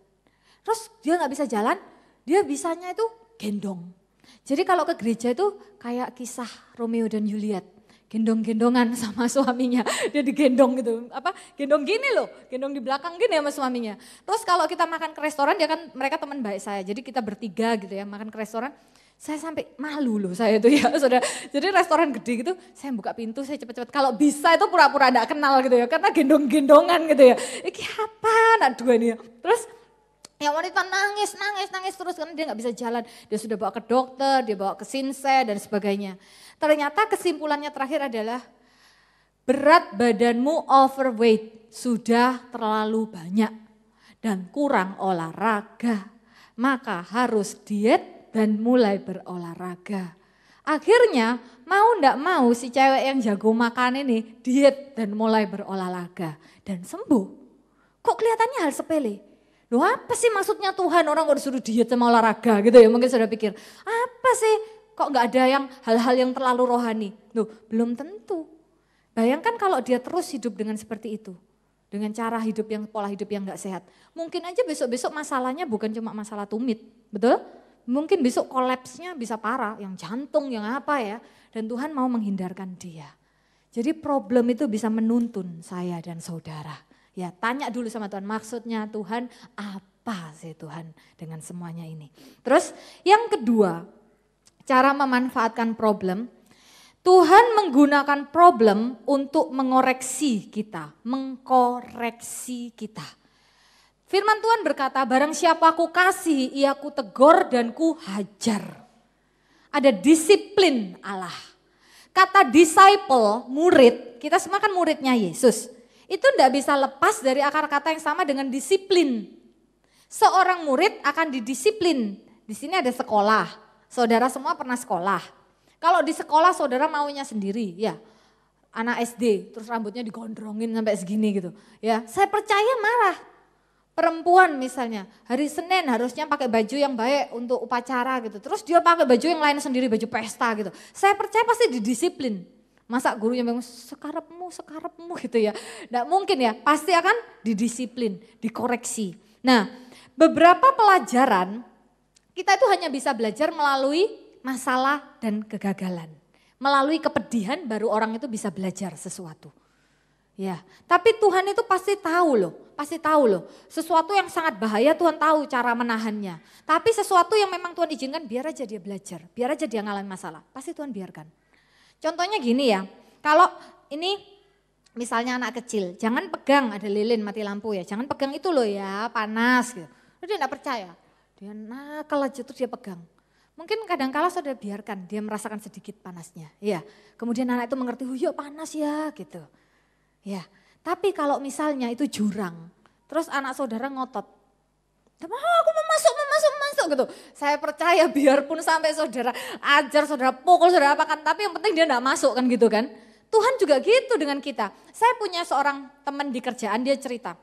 Terus dia gak bisa jalan, dia bisanya itu gendong. Jadi kalau ke gereja itu kayak kisah Romeo dan Juliet. Gendong-gendongan sama suaminya, dia digendong gitu, gendong gini loh, gendong di belakang gini sama suaminya. Terus kalau kita makan ke restoran, mereka teman baik saya, jadi kita bertiga gitu ya, makan ke restoran, saya sampai malu loh saya itu ya, saudara. Jadi restoran gede gitu, saya buka pintu, saya cepet-cepet, kalau bisa itu pura-pura enggak kenal gitu ya, karena gendong-gendongan gitu ya. Iki apa anak dua nih, terus yang wanita nangis terus karena dia nggak bisa jalan. Dia sudah bawa ke dokter, dia bawa ke sinse dan sebagainya. Ternyata kesimpulannya terakhir adalah berat badanmu overweight, sudah terlalu banyak dan kurang olahraga. Maka harus diet dan mulai berolahraga. Akhirnya mau ndak mau si cewek yang jago makan ini diet dan mulai berolahraga dan sembuh. Kok kelihatannya hal sepele? Loh apa sih maksudnya Tuhan orang kok disuruh diet sama olahraga gitu ya, mungkin sudah pikir apa sih kok gak ada yang hal-hal yang terlalu rohani. Loh belum tentu. Bayangkan kalau dia terus hidup dengan seperti itu, dengan cara hidup yang pola hidup yang gak sehat. Mungkin aja besok-besok masalahnya bukan cuma masalah tumit, betul? Mungkin besok kolapsnya bisa parah, yang jantung, yang apa ya. Dan Tuhan mau menghindarkan dia. Jadi problem itu bisa menuntun saya dan saudara. Ya tanya dulu sama Tuhan, maksudnya Tuhan apa sih Tuhan dengan semuanya ini. Terus yang kedua, cara memanfaatkan problem, Tuhan menggunakan problem untuk mengoreksi kita, mengkoreksi kita. Firman Tuhan berkata, barang siapa ku kasih, ia ku tegur dan ku hajar. Ada disiplin Allah. Kata disciple, murid, kita semua kan muridnya Yesus. Itu tidak bisa lepas dari akar kata yang sama dengan disiplin. Seorang murid akan didisiplin. Di sini ada sekolah. Saudara semua pernah sekolah. Kalau di sekolah saudara maunya sendiri, ya. Anak SD, terus rambutnya digondrongin sampai segini gitu. Ya, saya percaya marah. Perempuan misalnya, hari Senin harusnya pakai baju yang baik untuk upacara gitu. Terus dia pakai baju yang lain sendiri, baju pesta gitu. Saya percaya pasti didisiplin. Masa gurunya bilang sekarepmu gitu ya. Nggak mungkin ya, pasti akan didisiplin, dikoreksi. Nah beberapa pelajaran kita itu hanya bisa belajar melalui masalah dan kegagalan. Melalui kepedihan baru orang itu bisa belajar sesuatu. Ya, tapi Tuhan itu pasti tahu loh. Sesuatu yang sangat bahaya Tuhan tahu cara menahannya. Tapi sesuatu yang memang Tuhan izinkan biar aja dia belajar, biar aja dia ngalamin masalah. Pasti Tuhan biarkan. Contohnya gini ya, kalau ini misalnya anak kecil, jangan pegang ada lilin mati lampu ya, jangan pegang itu loh ya panas gitu. Dia enggak percaya, dia nakal aja terus dia pegang. Mungkin kadang-kala sudah biarkan dia merasakan sedikit panasnya. Ya, kemudian anak itu mengerti, oh iya panas ya gitu. Ya, tapi kalau misalnya itu jurang, terus anak saudara ngotot, aku mau masuk gitu. Saya percaya biarpun sampai saudara ajar, saudara pukul, saudara apakan, tapi yang penting dia enggak masuk kan gitu kan. Tuhan juga gitu dengan kita. Saya punya seorang teman di kerjaan, dia cerita,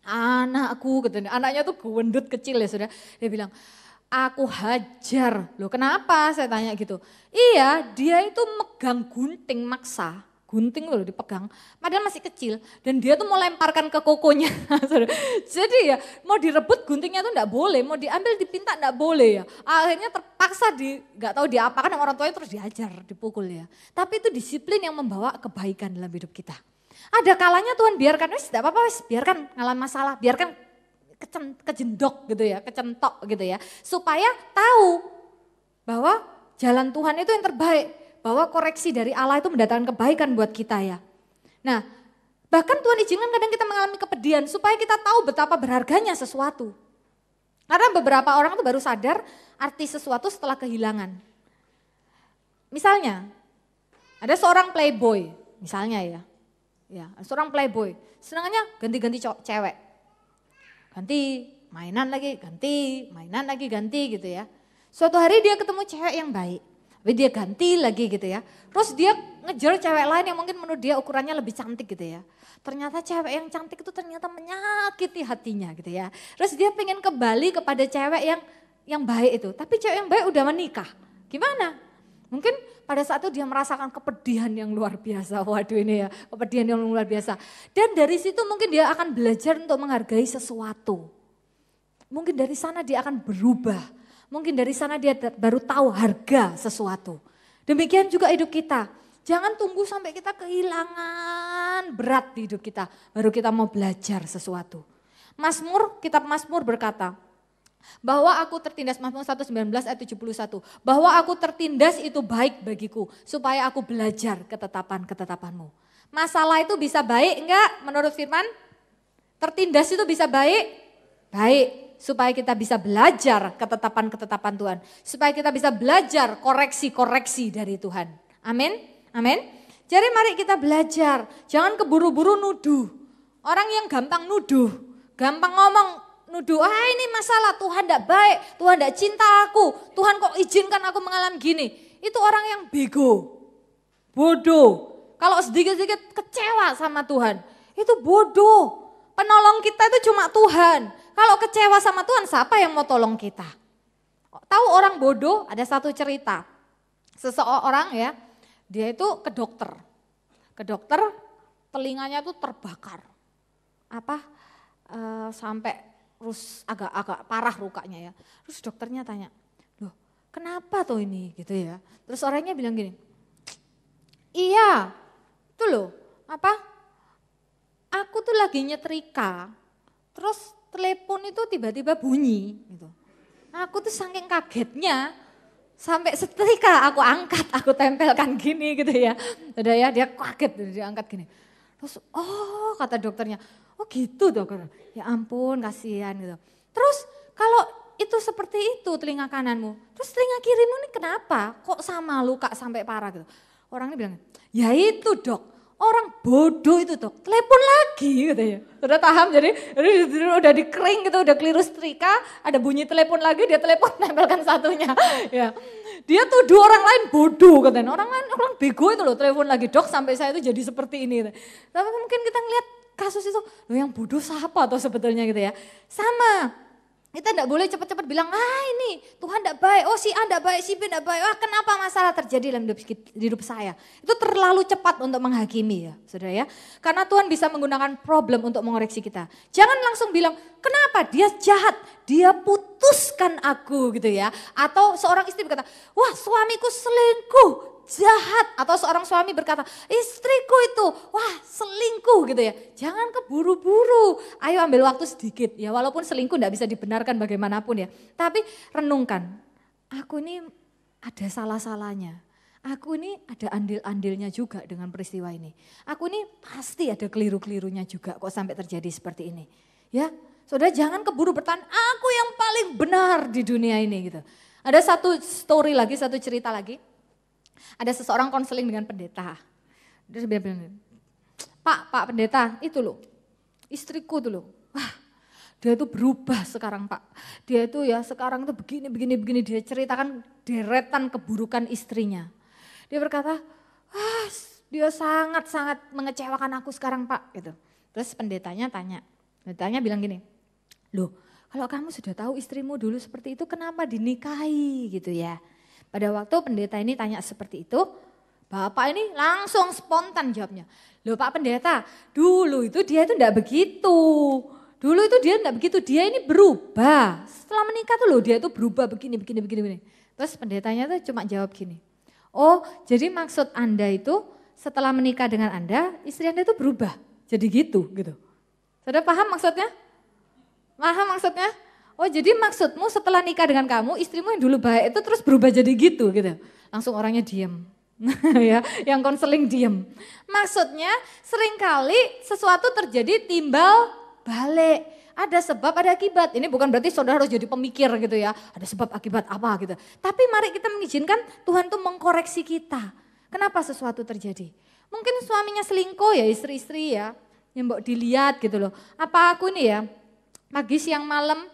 anakku, gitu, anaknya tuh gendut kecil ya saudara. Dia bilang, aku hajar. Loh kenapa saya tanya gitu. Iya dia itu megang gunting maksa. Gunting loh dipegang, padahal masih kecil dan dia tuh mau lemparkan ke kokonya. Jadi ya mau direbut guntingnya tuh enggak boleh, mau diambil dipinta enggak boleh ya. Akhirnya terpaksa nggak tahu diapakan sama orang tuanya terus diajar, dipukul ya. Tapi itu disiplin yang membawa kebaikan dalam hidup kita. Ada kalanya Tuhan biarkan, wis enggak apa-apa wis, biarkan ngalamin masalah, biarkan kejendok gitu ya, kecentok gitu ya. Supaya tahu bahwa jalan Tuhan itu yang terbaik. Bahwa koreksi dari Allah itu mendatangkan kebaikan buat kita ya. Nah bahkan Tuhan izinkan kadang kita mengalami kepedihan supaya kita tahu betapa berharganya sesuatu. Karena beberapa orang tuh baru sadar arti sesuatu setelah kehilangan. Misalnya, ada seorang playboy, misalnya ya, seorang playboy, senangnya ganti-ganti cewek. Ganti, mainan lagi, ganti gitu ya. Suatu hari dia ketemu cewek yang baik, tapi dia ganti lagi gitu ya. Terus dia ngejar cewek lain yang mungkin menurut dia ukurannya lebih cantik gitu ya. Ternyata cewek yang cantik itu ternyata menyakiti hatinya gitu ya. Terus dia pengen kembali kepada cewek yang baik itu. Tapi cewek yang baik udah menikah, gimana? Mungkin pada saat itu dia merasakan kepedihan yang luar biasa. Waduh ini ya, kepedihan yang luar biasa. Dan dari situ mungkin dia akan belajar untuk menghargai sesuatu. Mungkin dari sana dia akan berubah. Mungkin dari sana dia baru tahu harga sesuatu. Demikian juga hidup kita. Jangan tunggu sampai kita kehilangan berat di hidup kita. Baru kita mau belajar sesuatu. Kitab Mazmur berkata, bahwa aku tertindas, Mazmur 119 ayat 71, bahwa aku tertindas itu baik bagiku, supaya aku belajar ketetapan-ketetapanmu. Masalah itu bisa baik enggak menurut firman? Tertindas itu bisa baik? Baik, supaya kita bisa belajar ketetapan-ketetapan Tuhan. Supaya kita bisa belajar koreksi-koreksi dari Tuhan. Amin, amin. Jadi mari kita belajar, jangan keburu-buru nuduh. Orang yang gampang nuduh, gampang ngomong, nuduh, ini masalah Tuhan tidak baik, Tuhan tidak cinta aku, Tuhan kok izinkan aku mengalami gini. Itu orang yang bego, bodoh. Kalau sedikit-sedikit kecewa sama Tuhan, itu bodoh. Penolong kita itu cuma Tuhan. Kalau kecewa sama Tuhan, siapa yang mau tolong kita? Tahu orang bodoh, ada satu cerita. Seseorang ya, dia itu ke dokter. Ke dokter, telinganya tuh terbakar. Sampai terus agak parah lukanya ya. Terus dokternya tanya, loh kenapa tuh ini gitu ya. Terus orangnya bilang gini, iya itu loh aku tuh lagi nyetrika, terus telepon itu tiba-tiba bunyi gitu. Aku tuh saking kagetnya, sampai setrika aku angkat, aku tempelkan gini gitu ya. Udah ya dia kaget, dia angkat gini. Terus kata dokternya, oh gitu dokter, ya ampun kasihan gitu. Terus kalau itu seperti itu telinga kananmu, terus telinga kirimu ini kenapa? Kok sama luka sampai parah gitu. Orang ini bilang, ya itu dok, orang bodoh itu dok, telepon lagi gitu ya. Sudah paham, jadi udah dikering gitu, udah keliru setrika, ada bunyi telepon lagi, dia telepon nempelkan satunya. Ya. Dia tuduh orang lain bodoh katanya, orang bego itu loh telepon lagi, dok sampai saya itu jadi seperti ini. Tapi mungkin kita ngeliat kasus itu, loh yang bodoh siapa atau sebetulnya gitu ya. Sama. Kita tidak boleh cepat-cepat bilang, ini Tuhan tidak baik, si A tidak baik, si B tidak baik, kenapa masalah terjadi dalam hidup saya. Itu terlalu cepat untuk menghakimi ya saudara ya. Karena Tuhan bisa menggunakan problem untuk mengoreksi kita. Jangan langsung bilang, kenapa dia jahat, dia putuskan aku gitu ya. Atau seorang istri berkata, wah suamiku selingkuh. Jahat, atau seorang suami berkata, istriku itu, wah selingkuh gitu ya. Jangan keburu-buru, ayo ambil waktu sedikit ya, walaupun selingkuh tidak bisa dibenarkan bagaimanapun ya. Tapi renungkan, aku ini ada salah-salahnya, aku ini ada andil-andilnya juga dengan peristiwa ini. Aku ini pasti ada keliru-kelirunya juga kok sampai terjadi seperti ini. Ya, saudara jangan keburu bertahan, aku yang paling benar di dunia ini gitu. Ada satu story lagi, satu cerita lagi. Ada seseorang konseling dengan pendeta. Dia bilang, Pak pendeta itu loh, istriku tuh loh. Wah dia itu berubah sekarang Pak. Dia itu ya sekarang tuh begini. Dia ceritakan deretan keburukan istrinya. Dia berkata, dia sangat-sangat mengecewakan aku sekarang Pak. Gitu. Terus pendetanya bilang gini, loh kalau kamu sudah tahu istrimu dulu seperti itu kenapa dinikahi gitu ya. Pada waktu pendeta ini tanya seperti itu, Bapak ini langsung spontan jawabnya. Loh Pak Pendeta, dulu itu dia itu enggak begitu. Dulu itu dia enggak begitu, dia ini berubah. Setelah menikah tuh loh dia itu berubah begini. Terus pendetanya tuh cuma jawab gini. Oh jadi maksud Anda itu setelah menikah dengan Anda, istri Anda itu berubah. Jadi gitu. Sudah paham maksudnya? Paham maksudnya? Oh jadi maksudmu setelah nikah dengan kamu, istrimu yang dulu baik itu terus berubah jadi gitu. Langsung orangnya diem. Ya, yang konseling diem. Maksudnya seringkali sesuatu terjadi timbal balik. ada sebab, ada akibat. Ini bukan berarti saudara harus jadi pemikir gitu ya, ada sebab, akibat apa gitu. Tapi mari kita mengizinkan Tuhan tuh mengkoreksi kita. Kenapa sesuatu terjadi? Mungkin suaminya selingkuh ya, istri-istri ya, yang mbok dilihat gitu loh. Apa aku nih ya, pagi siang malam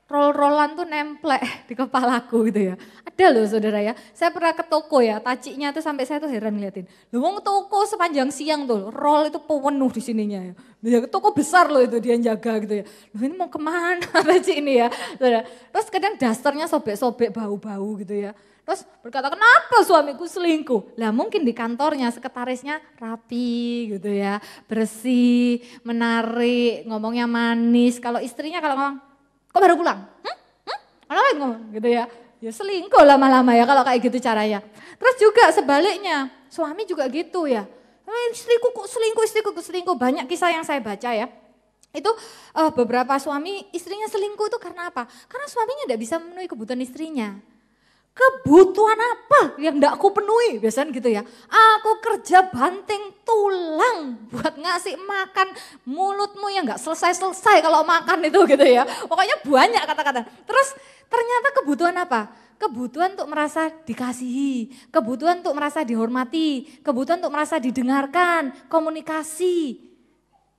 roll-rollan tuh nemplek di kepalaku gitu ya. Ada loh saudara ya, saya pernah ke toko ya, taciknya tuh sampai saya tuh heran ngeliatin. Loh wong toko sepanjang siang tuh, roll itu penuh di sininya ya. Toko besar loh itu dia jaga gitu ya. Loh ini mau kemana tacik ini ya. Saudara. Terus kadang dasternya sobek-sobek bau-bau gitu ya. Terus berkata, kenapa suamiku selingkuh? Lah mungkin di kantornya sekretarisnya rapi gitu ya, bersih, menarik, ngomongnya manis. Kalau istrinya kalau ngomong, kok baru pulang? Mana lagi ngomong gitu ya. Ya selingkuh lama-lama ya kalau kayak gitu caranya. Terus juga sebaliknya, suami juga gitu ya. Istriku kok selingkuh. Banyak kisah yang saya baca ya. Itu beberapa suami istrinya selingkuh itu karena apa? Karena suaminya tidak bisa memenuhi kebutuhan istrinya. Kebutuhan apa yang tidak aku penuhi? Biasanya gitu ya. Aku kerja banting tulang buat ngasih makan mulutmu yang nggak selesai-selesai kalau makan itu gitu ya. Pokoknya banyak kata-kata. Terus ternyata kebutuhan apa? Kebutuhan untuk merasa dikasihi, kebutuhan untuk merasa dihormati, kebutuhan untuk merasa didengarkan, komunikasi.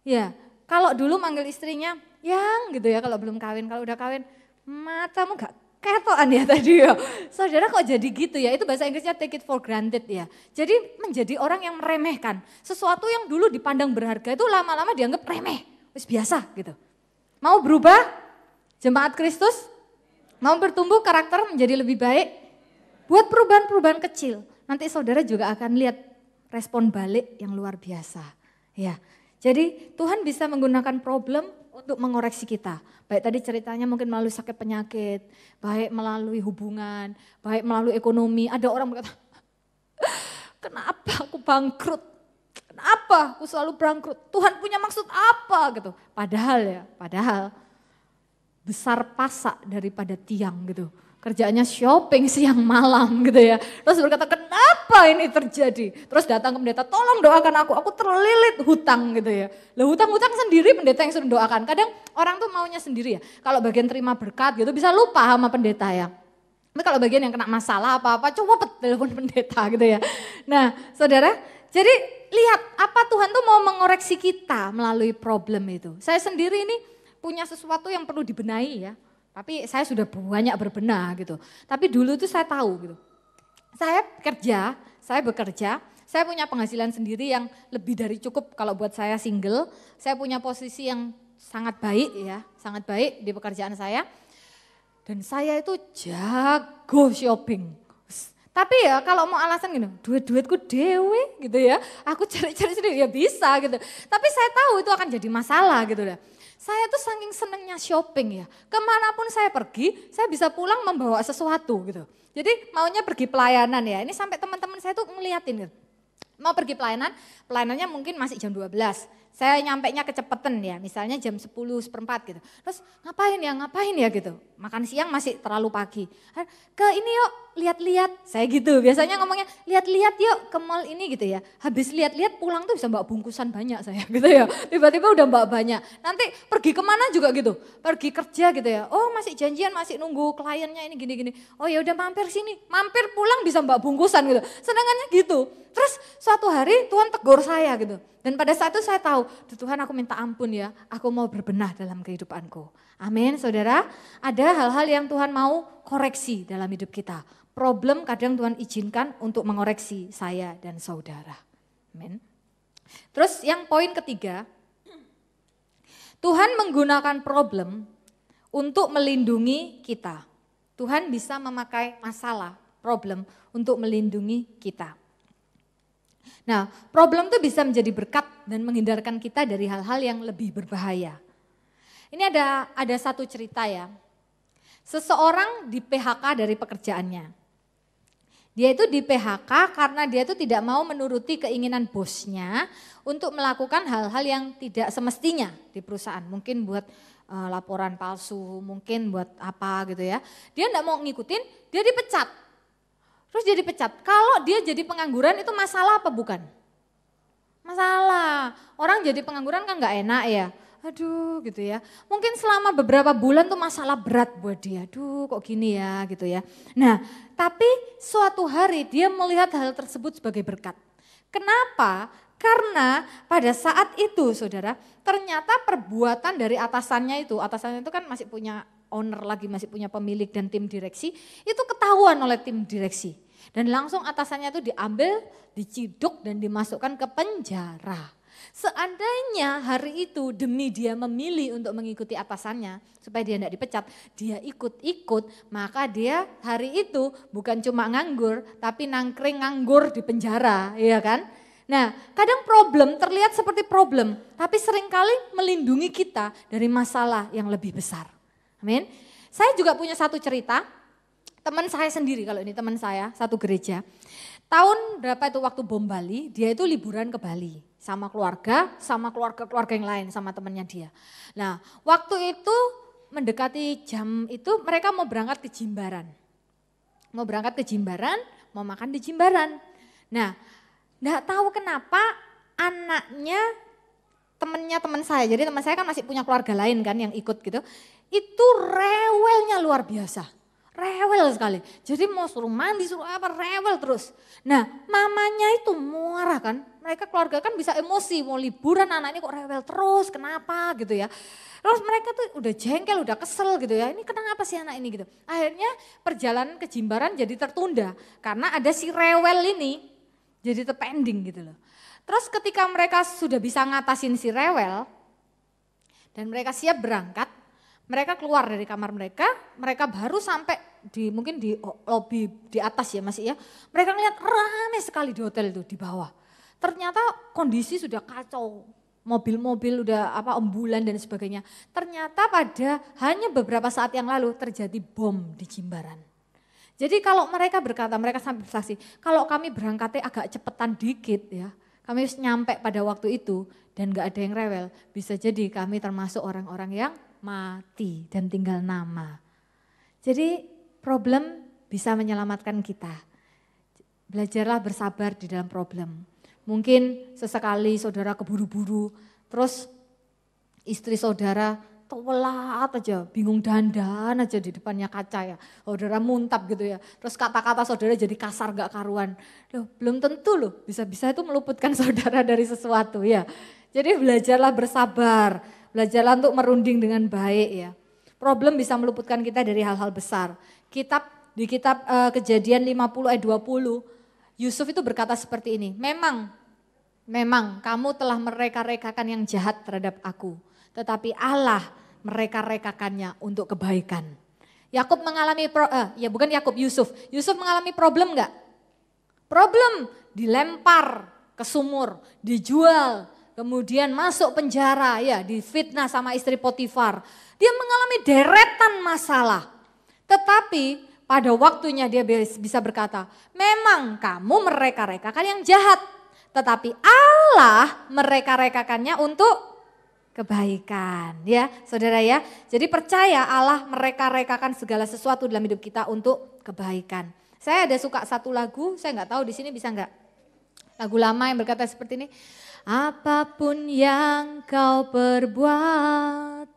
Ya, kalau dulu manggil istrinya, yang gitu ya kalau belum kawin, kalau udah kawin, matamu gak ketokan ya tadi ya. Saudara kok jadi gitu ya, itu bahasa Inggrisnya take it for granted ya. Jadi menjadi orang yang meremehkan. Sesuatu yang dulu dipandang berharga itu lama-lama dianggap remeh, wis biasa gitu. Mau berubah, jemaat Kristus, mau bertumbuh karakter menjadi lebih baik, buat perubahan-perubahan kecil. Nanti saudara juga akan lihat respon balik yang luar biasa. Ya, jadi Tuhan bisa menggunakan problem untuk mengoreksi kita. Baik tadi ceritanya mungkin melalui sakit penyakit, baik melalui hubungan, baik melalui ekonomi. Ada orang berkata, kenapa aku bangkrut? Kenapa aku selalu bangkrut? Tuhan punya maksud apa gitu. Padahal besar pasak daripada tiang gitu. Kerjaannya shopping siang malam gitu ya. Terus berkata, kenapa ini terjadi? Terus datang ke pendeta, tolong doakan aku terlilit hutang gitu ya. Lah hutang-hutang sendiri pendeta yang suruh doakan. Kadang orang tuh maunya sendiri ya. Kalau bagian terima berkat gitu bisa lupa sama pendeta ya. Tapi kalau bagian yang kena masalah apa-apa, coba telepon pendeta gitu ya. Nah saudara, jadi lihat apa Tuhan tuh mau mengoreksi kita melalui problem itu. Saya sendiri ini punya sesuatu yang perlu dibenahi ya. Tapi saya sudah banyak berbenah gitu. Tapi dulu tuh saya tahu gitu. Saya bekerja, saya punya penghasilan sendiri yang lebih dari cukup kalau buat saya single. Saya punya posisi yang sangat baik ya, sangat baik di pekerjaan saya. Dan saya itu jago shopping. Tapi ya kalau mau alasan gini, duit-duitku dewe gitu ya. Aku cari-cari sendiri ya bisa gitu. Tapi saya tahu itu akan jadi masalah gitu ya. Saya tuh saking senengnya shopping ya, kemanapun saya pergi, saya bisa pulang membawa sesuatu gitu. Jadi maunya pergi pelayanan ya, ini sampai teman-teman saya tuh ngeliatin gitu. Mau pergi pelayanannya mungkin masih jam 12. Saya nyampainya kecepatan ya, misalnya jam 10:04 gitu. Terus ngapain ya gitu. Makan siang masih terlalu pagi. Ke ini yuk, lihat-lihat. Saya gitu, biasanya ngomongnya lihat-lihat yuk ke mall ini gitu ya. Habis lihat-lihat pulang tuh bisa bawa bungkusan banyak saya gitu ya. Tiba-tiba udah bawa banyak. Nanti pergi kemana juga gitu. Pergi kerja gitu ya. Oh masih janjian, masih nunggu kliennya ini gini-gini. Oh ya udah mampir sini. Mampir pulang bisa bawa bungkusan gitu. Senangannya gitu. Terus suatu hari Tuhan tegur saya gitu. Dan pada saat itu saya tahu, Tuhan aku minta ampun ya, aku mau berbenah dalam kehidupanku. Amin saudara, ada hal-hal yang Tuhan mau koreksi dalam hidup kita. Problem kadang Tuhan izinkan untuk mengoreksi saya dan saudara. Amin. Terus yang poin ketiga, Tuhan menggunakan problem untuk melindungi kita. Tuhan bisa memakai masalah, problem untuk melindungi kita. Nah, problem itu bisa menjadi berkat dan menghindarkan kita dari hal-hal yang lebih berbahaya. Ini ada satu cerita ya. Seseorang di PHK dari pekerjaannya. Dia itu di PHK karena dia itu tidak mau menuruti keinginan bosnya untuk melakukan hal-hal yang tidak semestinya di perusahaan. Mungkin buat laporan palsu, mungkin buat apa gitu ya. Dia tidak mau ngikutin, dia dipecat. Terus dia dipecat. Kalau dia jadi pengangguran itu masalah apa bukan? Masalah. Orang jadi pengangguran kan gak enak ya. Aduh gitu ya. Mungkin selama beberapa bulan tuh masalah berat buat dia. Aduh kok gini ya gitu ya. Nah tapi suatu hari dia melihat hal tersebut sebagai berkat. Kenapa? Karena pada saat itu saudara ternyata perbuatan dari atasannya itu kan masih punya owner lagi, masih punya pemilik dan tim direksi. Itu ketahuan oleh tim direksi. Dan langsung atasannya itu diambil, diciduk dan dimasukkan ke penjara. Seandainya hari itu demi dia memilih untuk mengikuti atasannya supaya dia tidak dipecat, dia ikut-ikut, maka dia hari itu bukan cuma nganggur tapi nangkring nganggur di penjara, ya kan? Nah, kadang problem terlihat seperti problem, tapi seringkali melindungi kita dari masalah yang lebih besar. Amin. Saya juga punya satu cerita, teman saya sendiri kalau ini teman saya, satu gereja. Tahun berapa itu waktu bom Bali, dia itu liburan ke Bali sama keluarga yang lain, sama temannya dia. Nah, waktu itu mendekati jam itu mereka mau berangkat ke Jimbaran. Mau makan di Jimbaran. Nah, enggak tahu kenapa anaknya teman saya, jadi teman saya kan masih punya keluarga lain kan yang ikut gitu. Itu rewelnya luar biasa. Rewel sekali. Jadi mau suruh mandi, suruh apa, rewel terus. Nah mamanya itu marah kan. Mereka keluarga kan bisa emosi, mau liburan anak ini kok rewel terus, kenapa gitu ya. Terus mereka tuh udah jengkel, udah kesel gitu ya. Ini kenapa sih anak ini gitu. Akhirnya perjalanan ke Jimbaran jadi tertunda. Karena ada si rewel ini, jadi terpending gitu loh. Terus ketika mereka sudah bisa ngatasin si rewel, dan mereka siap berangkat, mereka keluar dari kamar mereka baru sampai mungkin di lobi di atas ya masih ya. Mereka ngeliat ramai sekali di hotel itu di bawah. Ternyata kondisi sudah kacau, mobil-mobil udah ambulan dan sebagainya. Ternyata pada hanya beberapa saat yang lalu terjadi bom di Jimbaran. Jadi kalau mereka berkata, mereka sampai bersaksi, kalau kami berangkatnya agak cepetan dikit ya, kami harus nyampe pada waktu itu dan gak ada yang rewel, bisa jadi kami termasuk orang-orang yang mati dan tinggal nama. Jadi problem bisa menyelamatkan kita. Belajarlah bersabar di dalam problem. Mungkin sesekali saudara keburu-buru, terus istri saudara telat aja, bingung dandan aja di depannya kaca ya. Saudara muntap gitu ya, terus kata-kata saudara jadi kasar gak karuan. Loh, belum tentu loh, bisa-bisa itu meluputkan saudara dari sesuatu ya. Jadi belajarlah bersabar. Belajarlah untuk merunding dengan baik ya. Problem bisa meluputkan kita dari hal-hal besar. Di kitab Kejadian 50 ayat 20, Yusuf itu berkata seperti ini, memang kamu telah mereka-rekakan yang jahat terhadap aku, tetapi Allah mereka-rekakannya untuk kebaikan. Yakub mengalami, Yusuf mengalami problem enggak? Problem, dilempar ke sumur, dijual, kemudian masuk penjara, ya difitnah sama istri Potifar. Dia mengalami deretan masalah. Tetapi pada waktunya dia bisa berkata, memang kamu mereka-rekakan yang jahat. Tetapi Allah mereka-rekakannya untuk kebaikan. Ya saudara ya, jadi percaya Allah mereka-rekakan segala sesuatu dalam hidup kita untuk kebaikan. Saya ada suka satu lagu, saya nggak tahu di sini bisa nggak. Lagu lama yang berkata seperti ini. Apapun yang kau perbuat,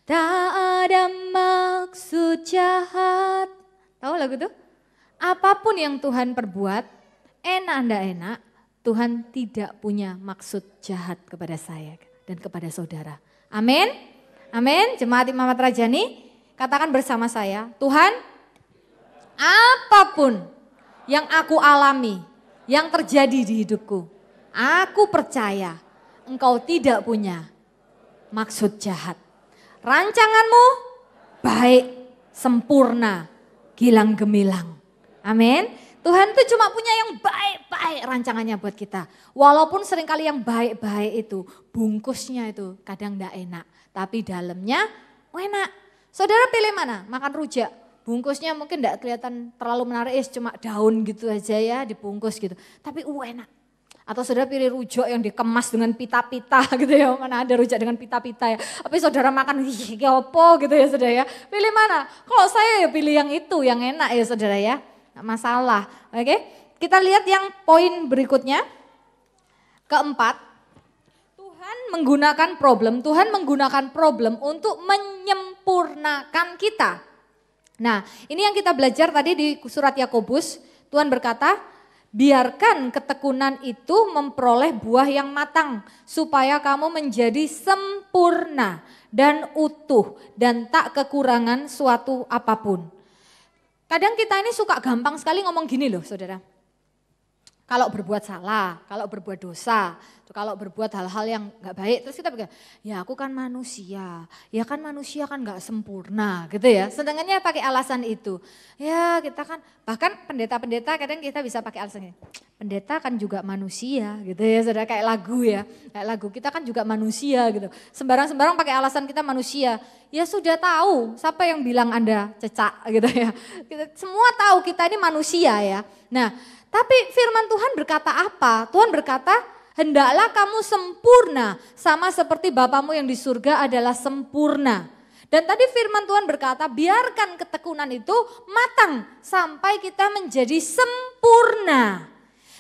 tak ada maksud jahat. Tahu lagu itu? Apapun yang Tuhan perbuat, enak ndak enak, Tuhan tidak punya maksud jahat kepada saya dan kepada saudara. Amin. Amin. Jemaat Imamat Rajani, katakan bersama saya, Tuhan, apapun yang aku alami, yang terjadi di hidupku, aku percaya Engkau tidak punya maksud jahat. Rancanganmu baik, sempurna, gilang gemilang. Amin. Tuhan itu cuma punya yang baik-baik rancangannya buat kita. Walaupun seringkali yang baik-baik itu, bungkusnya itu kadang tidak enak. Tapi dalamnya enak. Saudara pilih mana? Makan rujak. Bungkusnya mungkin tidak kelihatan terlalu menarik, cuma daun gitu aja ya dibungkus gitu. Tapi enak. Atau saudara pilih rujak yang dikemas dengan pita-pita gitu ya. Mana ada rujak dengan pita-pita ya. Tapi saudara makan apa gitu ya saudara ya. Pilih mana? Kalau saya ya pilih yang itu, yang enak ya saudara ya. Nggak masalah. Oke, kita lihat yang poin berikutnya. Keempat, Tuhan menggunakan problem untuk menyempurnakan kita. Nah, ini yang kita belajar tadi di surat Yakobus. Tuhan berkata, biarkan ketekunan itu memperoleh buah yang matang, supaya kamu menjadi sempurna dan utuh dan tak kekurangan suatu apapun. Kadang kita ini suka gampang sekali ngomong gini loh saudara. Kalau berbuat salah, kalau berbuat dosa, kalau berbuat hal-hal yang gak baik, terus kita pikir, ya aku kan manusia kan gak sempurna gitu ya. Sedangkannya pakai alasan itu. Ya kita kan, bahkan pendeta-pendeta kadang kita bisa pakai alasan ini. Pendeta kan juga manusia gitu ya, saudara, kayak lagu ya. Kayak lagu, kita kan juga manusia gitu. Sembarang-sembarang pakai alasan kita manusia. Ya sudah tahu, siapa yang bilang Anda cecak gitu ya. Kita semua tahu kita ini manusia ya. Nah, tapi firman Tuhan berkata apa? Tuhan berkata, hendaklah kamu sempurna sama seperti Bapamu yang di surga adalah sempurna. Dan tadi firman Tuhan berkata, biarkan ketekunan itu matang sampai kita menjadi sempurna.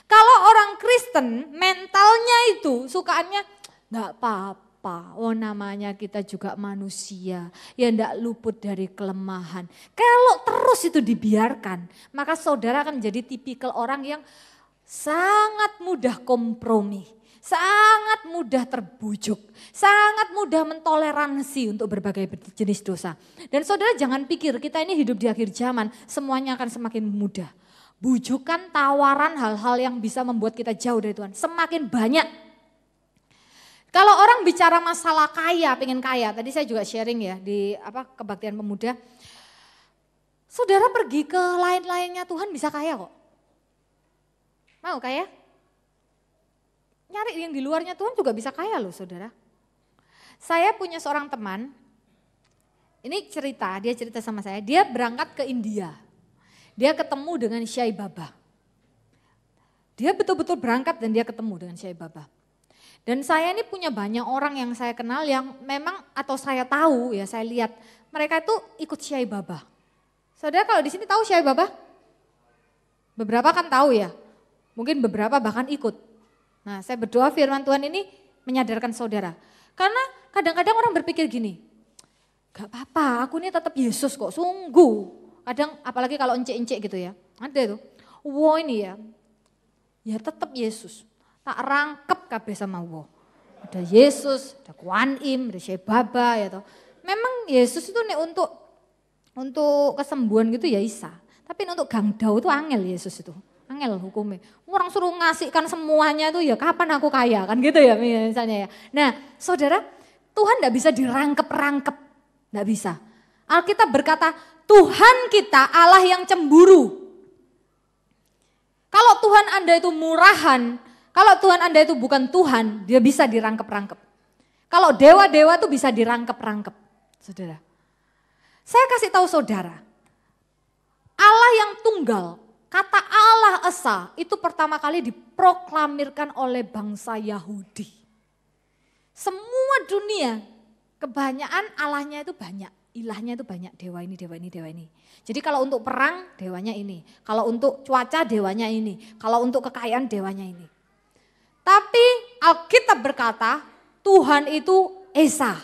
Kalau orang Kristen mentalnya itu sukaannya enggak apa-apa, oh namanya kita juga manusia, ya enggak luput dari kelemahan. Kalau terus itu dibiarkan, maka saudara akan menjadi tipikal orang yang sangat mudah kompromi, sangat mudah terbujuk, sangat mudah mentoleransi untuk berbagai jenis dosa. Dan saudara jangan pikir kita ini hidup di akhir zaman, semuanya akan semakin mudah. Bujukan, tawaran, hal-hal yang bisa membuat kita jauh dari Tuhan semakin banyak. Kalau orang bicara masalah kaya, pengen kaya, tadi saya juga sharing ya di kebaktian pemuda. Saudara pergi ke lain-lainnya Tuhan bisa kaya kok. Mau kaya? Nyari yang di luarnya Tuhan juga bisa kaya loh saudara. Saya punya seorang teman, ini dia cerita sama saya, dia berangkat ke India. Dia ketemu dengan Syai Baba. Dia betul-betul berangkat dan dia ketemu dengan Syai Baba. Dan saya ini punya banyak orang yang saya kenal yang memang atau saya tahu ya, saya lihat mereka itu ikut Syai Baba. Saudara kalau di sini tahu Syai Baba? Beberapa kan tahu ya, mungkin beberapa bahkan ikut. Nah saya berdoa firman Tuhan ini menyadarkan saudara. Karena kadang-kadang orang berpikir gini, gak apa-apa aku ini tetap Yesus kok, sungguh. Kadang apalagi kalau encik-encik gitu ya, ada itu, wow ini ya tetap Yesus, tak rangkep kabeh sama wow. Ada Yesus, ada Kuan Im, ada Syai Baba ya toh. Memang Yesus itu nih untuk kesembuhan gitu ya bisa, tapi untuk gangdau itu angel Yesus itu, angel hukumnya. Orang suruh ngasihkan semuanya itu ya kapan aku kaya kan gitu ya misalnya ya. Nah saudara, Tuhan gak bisa dirangkep-rangkep, gak bisa. Alkitab berkata, Tuhan kita Allah yang cemburu. Kalau Tuhan Anda itu murahan, kalau Tuhan Anda itu bukan Tuhan, dia bisa dirangkep-rangkep. Kalau dewa-dewa itu bisa dirangkep-rangkep, saudara. Saya kasih tahu saudara, Allah yang tunggal, kata Allah Esa itu pertama kali diproklamirkan oleh bangsa Yahudi. Semua dunia, kebanyakan Allahnya itu banyak. Ilahnya itu banyak, dewa ini, dewa ini, dewa ini. Jadi kalau untuk perang, dewanya ini. Kalau untuk cuaca, dewanya ini. Kalau untuk kekayaan, dewanya ini. Tapi Alkitab berkata, Tuhan itu Esa.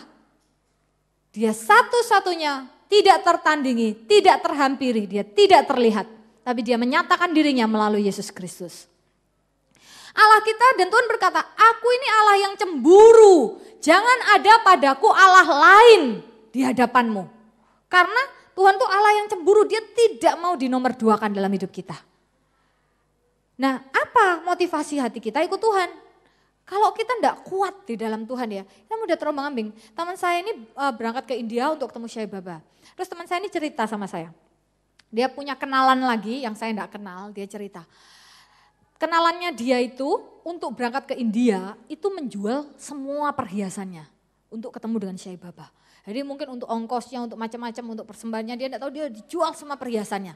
Dia satu-satunya, tidak tertandingi, tidak terhampiri, dia tidak terlihat. Tapi dia menyatakan dirinya melalui Yesus Kristus. Allah kita dan Tuhan berkata, aku ini Allah yang cemburu. Jangan ada padaku Allah lain di hadapanmu. Karena Tuhan tuh Allah yang cemburu, dia tidak mau dinomorduakan dalam hidup kita. Nah apa motivasi hati kita ikut Tuhan? Kalau kita tidak kuat di dalam Tuhan ya, kita mudah terombang ambing. Teman saya ini berangkat ke India untuk ketemu Syai Baba. Terus teman saya ini cerita sama saya. Dia punya kenalan lagi yang saya tidak kenal, dia cerita. Kenalannya dia itu untuk berangkat ke India itu menjual semua perhiasannya untuk ketemu dengan Syai Baba. Jadi mungkin untuk ongkosnya, untuk macam-macam, untuk persembahannya dia tidak tahu, dia dijual semua perhiasannya.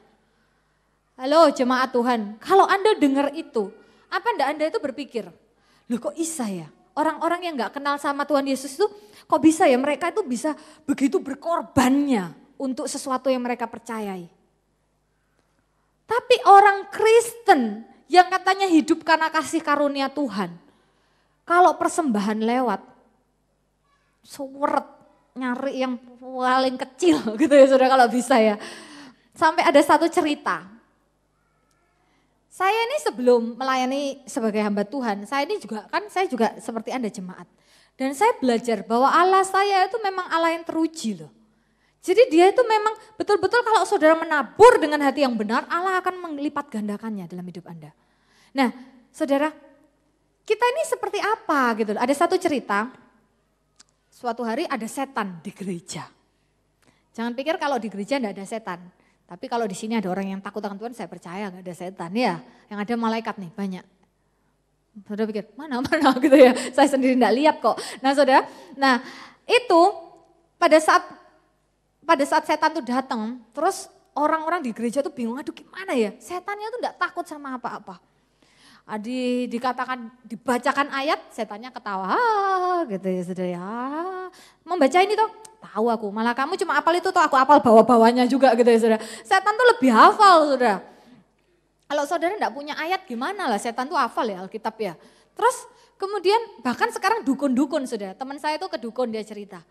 Halo jemaat Tuhan, kalau Anda dengar itu, apa Anda itu berpikir, loh kok bisa ya? Orang-orang yang gak kenal sama Tuhan Yesus itu kok bisa ya mereka itu bisa begitu berkorbannya untuk sesuatu yang mereka percayai. Tapi orang Kristen yang katanya hidup karena kasih karunia Tuhan, kalau persembahan lewat, suweret, nyari yang paling kecil gitu ya saudara kalau bisa ya. Sampai ada satu cerita. Saya ini sebelum melayani sebagai hamba Tuhan, saya juga seperti Anda jemaat. Dan saya belajar bahwa Allah saya itu memang Allah yang teruji loh. Jadi dia itu memang betul-betul kalau saudara menabur dengan hati yang benar, Allah akan melipat gandakannya dalam hidup Anda. Nah saudara, kita ini seperti apa gitu. Ada satu cerita, suatu hari ada setan di gereja. Jangan pikir kalau di gereja enggak ada setan. Tapi kalau di sini ada orang yang takut akan Tuhan, saya percaya enggak ada setan ya. Yang ada malaikat nih banyak. Saudara pikir mana gitu ya, saya sendiri enggak lihat kok. Nah saudara, itu pada saat setan itu datang, terus orang-orang di gereja tuh bingung, aduh gimana ya, setannya tuh enggak takut sama apa-apa. Dibacakan ayat, setannya ketawa, gitu ya saudara ya. Membaca ini tuh, tahu aku, malah kamu cuma hafal itu tuh, aku hafal bawah-bawahnya juga gitu ya saudara. Setan tuh lebih hafal saudara. Kalau saudara enggak punya ayat gimana lah, setan tuh hafal ya Alkitab ya. Terus kemudian bahkan sekarang dukun-dukun saudara, teman saya tuh ke dukun dia cerita.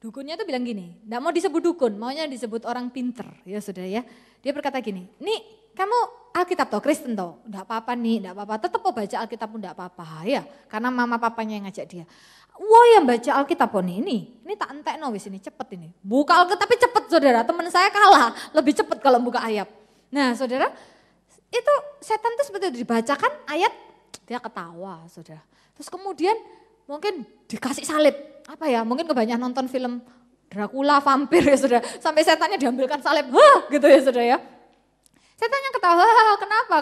Dukunnya tuh bilang gini, enggak mau disebut dukun, maunya disebut orang pinter ya saudara ya. Dia berkata gini, nih kamu Alkitab toh, Kristen toh, enggak apa-apa nih, enggak apa-apa, tetap mau baca Alkitab pun enggak apa-apa ya. Karena mama papanya yang ngajak dia. Wah yang baca Alkitab pun ini tak entekno wis ini, cepet ini. Buka Alkitab tapi cepet saudara, teman saya kalah, lebih cepet kalau buka ayat. Nah saudara, itu setan tuh seperti itu, dibacakan ayat, dia ketawa saudara. Terus kemudian mungkin dikasih salib, apa ya, mungkin kebanyakan nonton film Dracula, vampir ya saudara, sampai setannya diambilkan salib, wah gitu ya saudara ya. Setannya ketawa,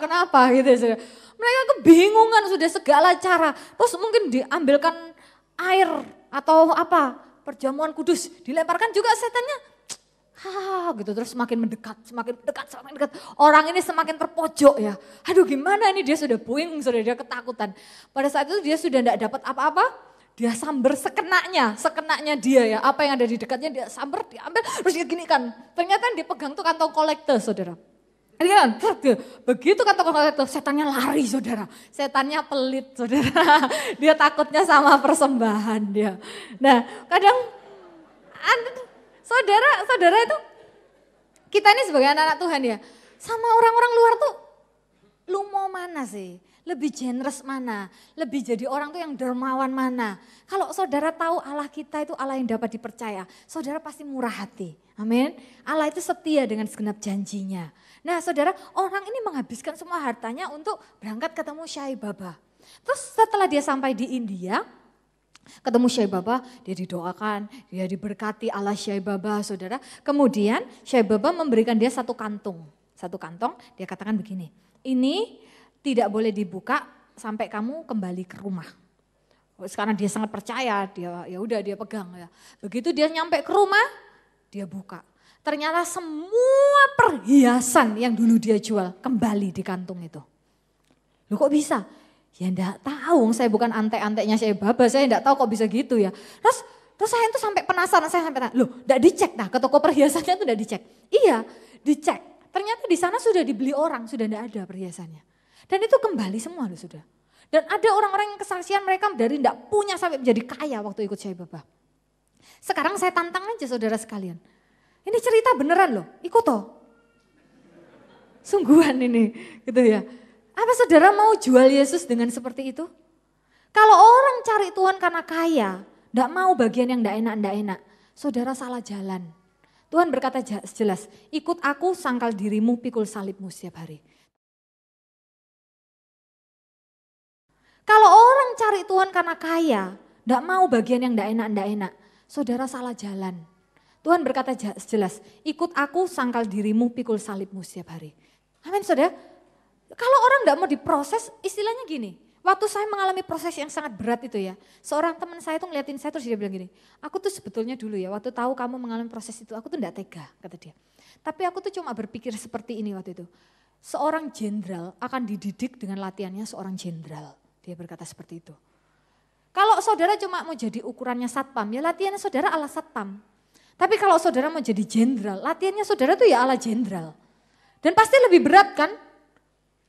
kenapa gitu ya saudara. Mereka kebingungan sudah segala cara, terus mungkin diambilkan air atau apa, perjamuan kudus, dilemparkan juga setannya, gitu terus semakin mendekat. Orang ini semakin terpojok ya. Aduh gimana ini, dia sudah bingung, sudah dia ketakutan. Pada saat itu dia sudah tidak dapat apa-apa, dia sambar sekenanya dia ya. Apa yang ada di dekatnya dia sambar, diambil, terus dia gini kan. Ternyata yang dipegang tuh kantong kolektor saudara. Begitu kantong kolektor, setannya lari saudara. Setannya pelit saudara. Dia takutnya sama persembahan dia. Nah kadang saudara itu, kita ini sebagai anak-anak Tuhan ya, sama orang-orang luar tuh, lu mau mana sih? Lebih generous mana? Lebih jadi orang tuh yang dermawan mana? Kalau saudara tahu Allah kita itu Allah yang dapat dipercaya, saudara pasti murah hati. Amin. Allah itu setia dengan segenap janjinya. Nah saudara, orang ini menghabiskan semua hartanya untuk berangkat ketemu Syai Baba. Terus setelah dia sampai di India, ketemu Syai Baba, dia didoakan, dia diberkati Allah Syai Baba saudara. Kemudian Syai Baba memberikan dia satu kantong, dia katakan begini, ini tidak boleh dibuka sampai kamu kembali ke rumah. Sekarang dia sangat percaya, dia pegang ya. Begitu dia nyampe ke rumah, dia buka. Ternyata semua perhiasan yang dulu dia jual kembali di kantung itu. Loh kok bisa? Ya enggak tahu, saya bukan antek-anteknya Syai Baba, saya enggak tahu kok bisa gitu ya. Terus saya tuh sampai penasaran, saya sampai tanya, loh enggak dicek ke toko perhiasannya tuh enggak dicek. Iya, dicek. Ternyata di sana sudah dibeli orang, sudah enggak ada perhiasannya. Dan itu kembali semua loh sudah. Dan ada orang-orang yang kesaksian mereka dari enggak punya sampai menjadi kaya waktu ikut Syai Baba. Sekarang saya tantang aja saudara sekalian. Ini cerita beneran loh, ikut toh. Sungguhan ini gitu ya. Apa saudara mau jual Yesus dengan seperti itu? Kalau orang cari Tuhan karena kaya, enggak mau bagian yang enggak enak, saudara salah jalan. Tuhan berkata jelas, ikut aku sangkal dirimu, pikul salibmu setiap hari. Kalau orang cari Tuhan karena kaya, enggak mau bagian yang enggak enak, saudara salah jalan. Tuhan berkata jelas, ikut aku sangkal dirimu, pikul salibmu setiap hari. Amin saudara. Kalau orang enggak mau diproses, istilahnya gini, waktu saya mengalami proses yang sangat berat itu ya, seorang teman saya tuh ngeliatin saya terus dia bilang gini, aku tuh sebetulnya dulu ya waktu tahu kamu mengalami proses itu, aku tuh enggak tega, kata dia. Tapi aku tuh cuma berpikir seperti ini waktu itu, seorang jenderal akan dididik dengan latihannya seorang jenderal, dia berkata seperti itu. Kalau saudara cuma mau jadi ukurannya satpam, ya latihannya saudara ala satpam. Tapi kalau saudara mau jadi jenderal, latihannya saudara tuh ya ala jenderal. Dan pasti lebih berat kan?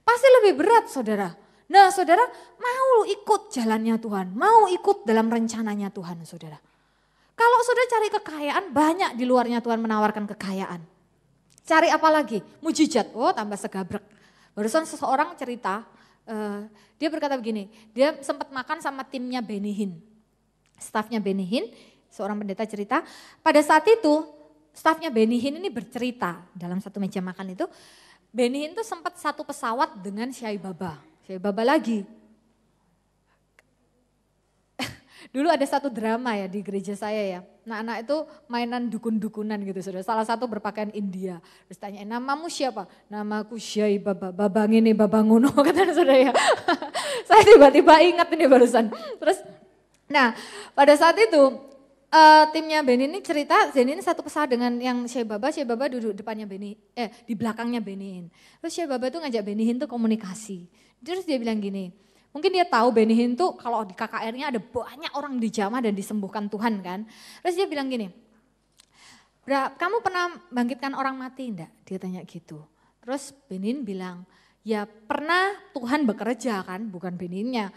Pasti lebih berat saudara. Nah saudara mau ikut jalannya Tuhan, mau ikut dalam rencananya Tuhan saudara. Kalau saudara cari kekayaan, banyak di luarnya Tuhan menawarkan kekayaan. Cari apa lagi? Mujizat, oh tambah segabrek. Barusan seseorang cerita, dia berkata begini, dia sempat makan sama timnya Benny Hinn. Stafnya Benny Hinn, seorang pendeta cerita, pada saat itu stafnya Benny Hinn ini bercerita dalam satu meja makan itu, Benny Hinn tuh sempat satu pesawat dengan Syai Baba. Syai Baba lagi. Dulu ada satu drama ya di gereja saya ya. Anak-anak itu mainan dukun-dukunan gitu saudara. Salah satu berpakaian India. Terus tanya, namamu siapa? Namaku Syai Baba. Babang ini, babang ngono kata saudara ya. Saya tiba-tiba ingat ini barusan. Terus, nah pada saat itu timnya Benny ini cerita, Benny ini satu pesawat dengan yang Syai Baba duduk depannya di belakangnya Benny Hinn. Terus Syai Baba tuh ngajak Benny Hinn tuh komunikasi. Terus dia bilang gini, mungkin dia tahu Benny Hinn tuh kalau di KKR-nya ada banyak orang dijamah dan disembuhkan Tuhan kan. Terus dia bilang gini, kamu pernah bangkitkan orang mati enggak? Dia tanya gitu. Terus Benny Hinn bilang, ya pernah Tuhan bekerja kan, bukan Benny Hinn-nya.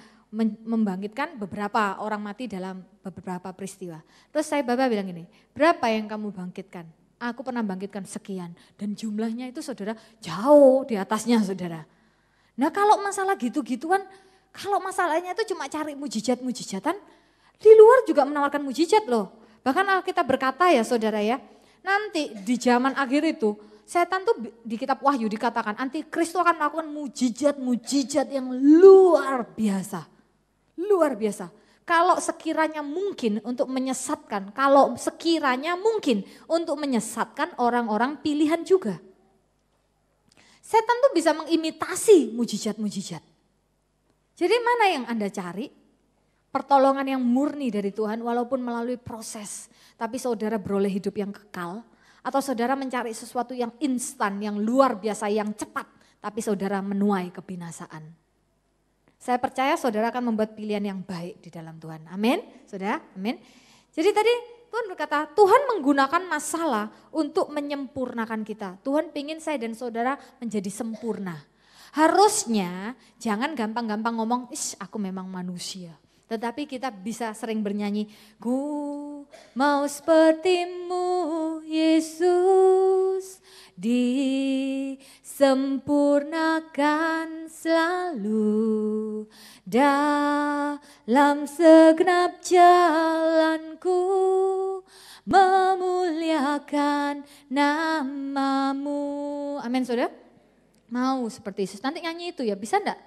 Membangkitkan beberapa orang mati dalam beberapa peristiwa. Terus saya Baba bilang gini, berapa yang kamu bangkitkan? Aku pernah bangkitkan sekian. Dan jumlahnya itu saudara jauh di atasnya saudara. Nah kalau masalah gitu-gituan, kalau masalahnya itu cuma cari mujizat-mujizatan, di luar juga menawarkan mujizat loh. Bahkan Alkitab berkata ya saudara ya, nanti di zaman akhir itu, setan tuh di kitab Wahyu dikatakan, antikris akan melakukan mujizat-mujizat yang luar biasa. Luar biasa. Kalau sekiranya mungkin untuk menyesatkan, orang-orang pilihan juga. Setan tuh bisa mengimitasi mujizat-mujizat. Jadi mana yang Anda cari? Pertolongan yang murni dari Tuhan walaupun melalui proses. Tapi saudara beroleh hidup yang kekal. Atau saudara mencari sesuatu yang instan, yang luar biasa, yang cepat. Tapi saudara menuai kebinasaan. Saya percaya saudara akan membuat pilihan yang baik di dalam Tuhan. Amin, saudara, amin. Jadi tadi Tuhan berkata, Tuhan menggunakan masalah untuk menyempurnakan kita. Tuhan ingin saya dan saudara menjadi sempurna. Harusnya jangan gampang-gampang ngomong, aku memang manusia. Tetapi kita bisa sering bernyanyi, ku mau sepertimu Yesus, disempurnakan selalu dalam segenap jalanku, memuliakan namamu. Amin saudara. Mau seperti Yesus. Nanti nyanyi itu ya, bisa enggak?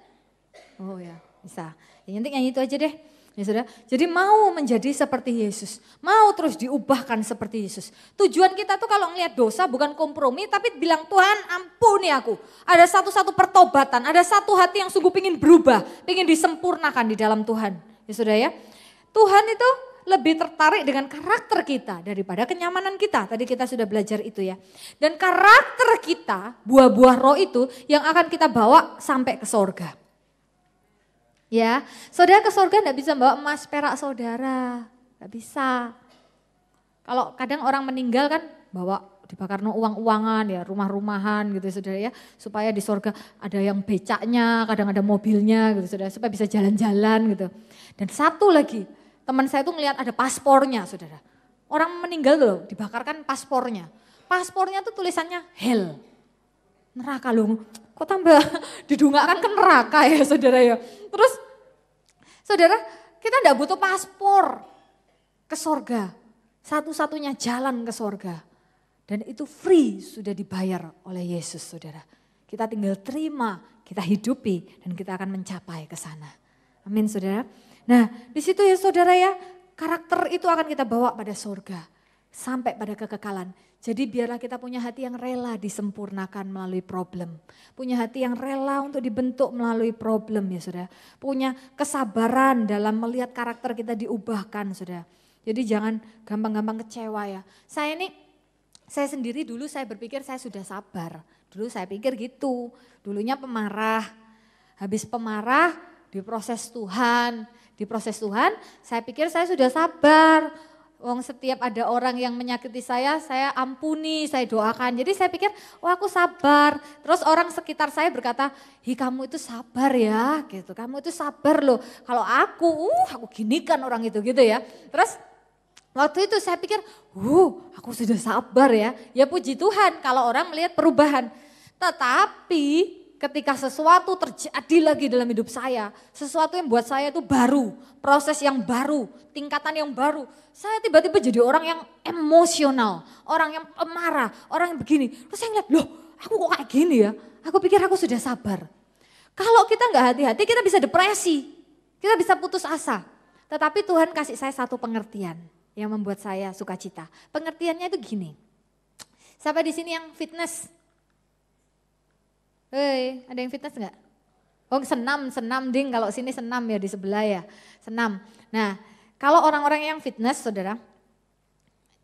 Oh ya, bisa. Ya, nanti nyanyi itu aja deh. Ya saudara. Jadi mau menjadi seperti Yesus. Mau terus diubahkan seperti Yesus. Tujuan kita tuh kalau ngeliat dosa bukan kompromi, tapi bilang Tuhan ampuni aku. Ada satu-satu pertobatan, ada satu hati yang sungguh pingin berubah, pingin disempurnakan di dalam Tuhan. Ya saudara ya. Tuhan itu lebih tertarik dengan karakter kita daripada kenyamanan kita. Tadi kita sudah belajar itu ya. Dan karakter kita, buah-buah roh itu yang akan kita bawa sampai ke sorga. Ya, saudara ke sorga enggak bisa bawa emas perak saudara. Enggak bisa. Kalau kadang orang meninggal kan bawa dibakar uang-uangan ya, rumah-rumahan gitu saudara ya. Supaya di sorga ada yang becaknya, kadang ada mobilnya gitu saudara. Supaya bisa jalan-jalan gitu. Dan satu lagi, teman saya tuh ngelihat ada paspornya saudara. Orang meninggal loh dibakarkan paspornya. Paspornya tuh tulisannya hell. Neraka loh. Kok tambah didungakkan ke neraka ya saudara ya. Terus saudara kita enggak butuh paspor ke sorga. Satu-satunya jalan ke sorga. Dan itu free sudah dibayar oleh Yesus saudara. Kita tinggal terima, kita hidupi dan kita akan mencapai ke sana. Amin saudara. Nah di situ ya saudara ya, karakter itu akan kita bawa pada surga. Sampai pada kekekalan. Jadi biarlah kita punya hati yang rela disempurnakan melalui problem. Punya hati yang rela untuk dibentuk melalui problem ya saudara. Punya kesabaran dalam melihat karakter kita diubahkan saudara. Jadi jangan gampang-gampang kecewa ya. Saya sendiri dulu saya berpikir saya sudah sabar. Dulu saya pikir gitu. Dulunya pemarah. Habis pemarah diproses Tuhan. Di proses Tuhan, saya pikir saya sudah sabar. Setiap ada orang yang menyakiti saya ampuni, saya doakan. Jadi saya pikir, aku sabar. Terus orang sekitar saya berkata, kamu itu sabar ya, gitu. Kamu itu sabar loh. Kalau aku ginikan orang itu gitu ya. Terus Waktu itu saya pikir, aku sudah sabar ya. Ya puji Tuhan kalau orang melihat perubahan. Tetapi ketika sesuatu terjadi lagi dalam hidup saya, sesuatu yang buat saya itu baru, proses yang baru, tingkatan yang baru. Saya tiba-tiba jadi orang yang emosional, orang yang pemarah, orang yang begini. Terus saya ngeliat, loh aku kok kayak gini ya? Aku pikir aku sudah sabar. Kalau kita nggak hati-hati kita bisa depresi, kita bisa putus asa. Tetapi Tuhan kasih saya satu pengertian yang membuat saya sukacita. Pengertiannya itu gini, siapa di sini yang fitness? Hei, ada yang fitness enggak? Oh senam ding, kalau sini senam ya di sebelah ya, senam. Nah kalau orang-orang yang fitness saudara,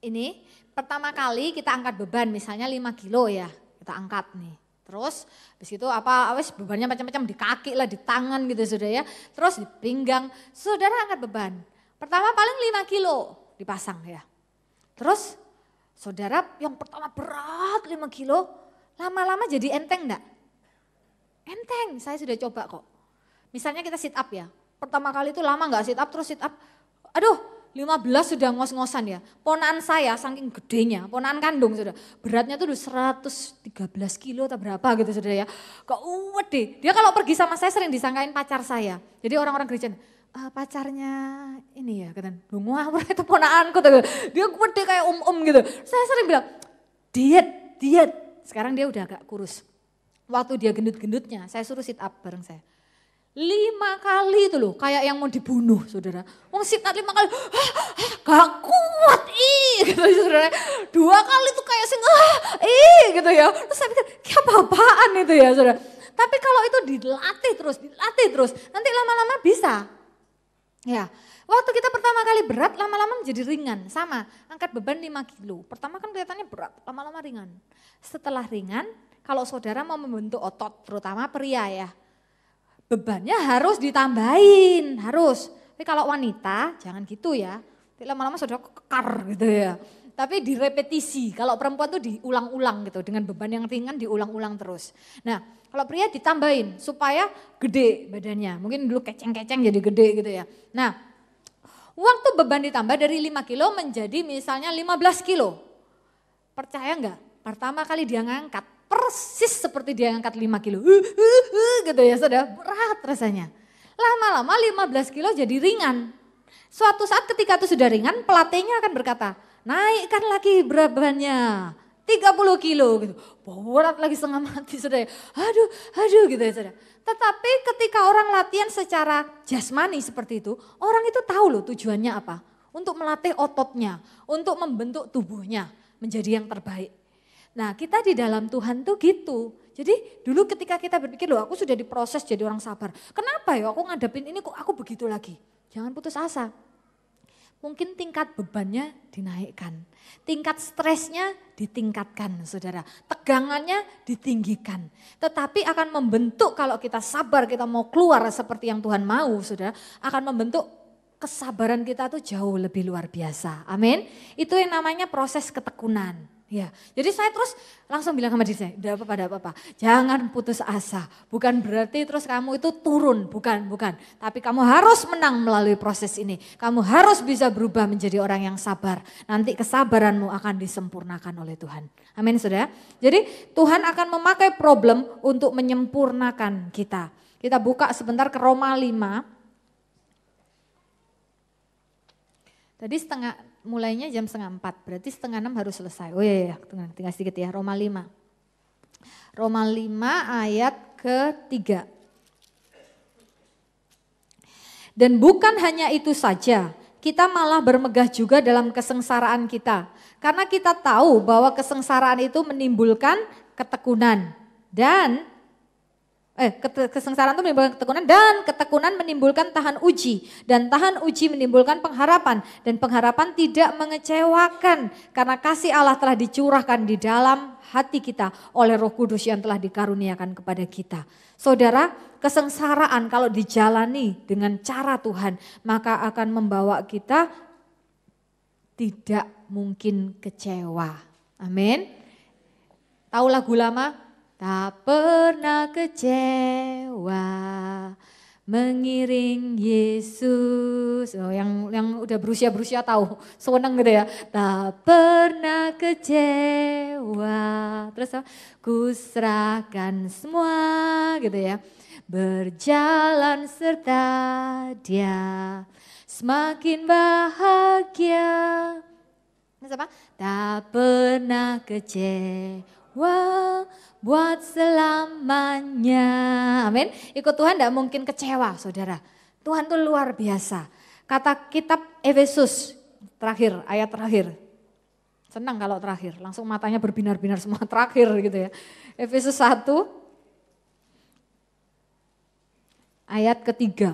ini pertama kali kita angkat beban misalnya 5 kilo ya, kita angkat nih. Terus habis itu bebannya macam-macam di kaki lah, di tangan gitu saudara ya. Terus di pinggang, saudara angkat beban. Pertama paling 5 kilo dipasang ya. Terus saudara yang pertama berat 5 kilo, lama-lama jadi enteng enggak? Enteng, saya sudah coba kok. Misalnya kita sit up ya, pertama kali itu lama gak sit up, terus sit up, 15 sudah ngos-ngosan ya. Ponaan saya saking gedenya, ponaan kandung sudah, beratnya tuh udah 113 kilo atau berapa gitu sudah ya. Kok deh, dia kalau pergi sama saya sering disangkain pacar saya. Jadi orang-orang gereja, pacarnya ini ya, katanya, ngawur itu ponaanku tuh. Dia gede kayak gitu. Saya sering bilang, diet. Sekarang dia udah agak kurus. Waktu dia gendut-gendutnya, saya suruh sit up bareng saya. 5 kali itu loh, kayak yang mau dibunuh saudara. Mau sit up 5 kali, gak kuat gitu saudara. 2 kali tuh kayak gitu ya. Terus saya pikir, apa-apaan itu ya saudara. Tapi kalau itu dilatih terus, nanti lama-lama bisa. Ya, waktu kita pertama kali berat, lama-lama menjadi ringan. Sama, angkat beban 5 kilo. Pertama kan kelihatannya berat, lama-lama ringan. Setelah ringan, kalau saudara mau membentuk otot, terutama pria ya, bebannya harus ditambahin, harus. Tapi kalau wanita jangan gitu ya, lama-lama saudara kekar gitu ya. Tapi direpetisi, kalau perempuan tuh diulang-ulang gitu, dengan beban yang ringan diulang-ulang terus. Nah kalau pria ditambahin supaya gede badannya, mungkin dulu keceng-keceng jadi gede gitu ya. Nah waktu beban ditambah dari 5 kilo menjadi misalnya 15 kilo. Percaya enggak? Pertama kali dia ngangkat, persis seperti dia ngangkat 5 kilo. Gitu ya saudara, berat rasanya. Lama-lama 15 kilo jadi ringan. Suatu saat ketika itu sudah ringan, pelatihnya akan berkata, naikkan lagi bebannya, 30 kilo gitu. Berat lagi setengah mati saudara. Aduh gitu ya saudara. Tetapi ketika orang latihan secara jasmani seperti itu, orang itu tahu loh tujuannya apa. Untuk melatih ototnya, untuk membentuk tubuhnya menjadi yang terbaik. Nah kita di dalam Tuhan tuh gitu. Jadi dulu ketika kita berpikir loh aku sudah diproses jadi orang sabar. Kenapa ya aku ngadepin ini kok aku begitu lagi. Jangan putus asa. Mungkin tingkat bebannya dinaikkan. Tingkat stresnya ditingkatkan saudara. Tegangannya ditinggikan. Tetapi akan membentuk kalau kita sabar kita mau keluar seperti yang Tuhan mau saudara. Akan membentuk kesabaran kita tuh jauh lebih luar biasa. Amin. Itu yang namanya proses ketekunan. Ya, jadi saya terus langsung bilang sama diri saya, tidak apa-apa, jangan putus asa. Bukan berarti terus kamu itu turun, bukan. Tapi kamu harus menang melalui proses ini. Kamu harus bisa berubah menjadi orang yang sabar. Nanti kesabaranmu akan disempurnakan oleh Tuhan. Amin saudara. Jadi Tuhan akan memakai problem untuk menyempurnakan kita. Kita buka sebentar ke Roma 5. Tadi mulainya jam 3:30, berarti 5:30 harus selesai. Oh iya, tinggal sedikit ya, Roma 5. Roma 5 ayat ke-3. Dan bukan hanya itu saja, kita malah bermegah juga dalam kesengsaraan kita. Karena kita tahu bahwa kesengsaraan itu menimbulkan ketekunan. Dan kesengsaraan itu menimbulkan ketekunan dan ketekunan menimbulkan tahan uji dan tahan uji menimbulkan pengharapan dan pengharapan tidak mengecewakan karena kasih Allah telah dicurahkan di dalam hati kita oleh Roh Kudus yang telah dikaruniakan kepada kita. Saudara, kesengsaraan kalau dijalani dengan cara Tuhan maka akan membawa kita tidak mungkin kecewa. Amin. Tahu lagu lama? Tak pernah kecewa mengiring Yesus. Oh, yang udah berusia tahu, seneng gitu ya. Tak pernah kecewa. Terus ku serahkan semua gitu ya. Berjalan serta Dia, semakin bahagia. Terus apa? Tak pernah kecewa buat selamanya. Amin. Ikut Tuhan tidak mungkin kecewa, saudara. Tuhan tuh luar biasa. Kata kitab Efesus, terakhir, ayat terakhir. Senang kalau terakhir, langsung matanya berbinar-binar semua terakhir gitu ya. Efesus 1, ayat ketiga.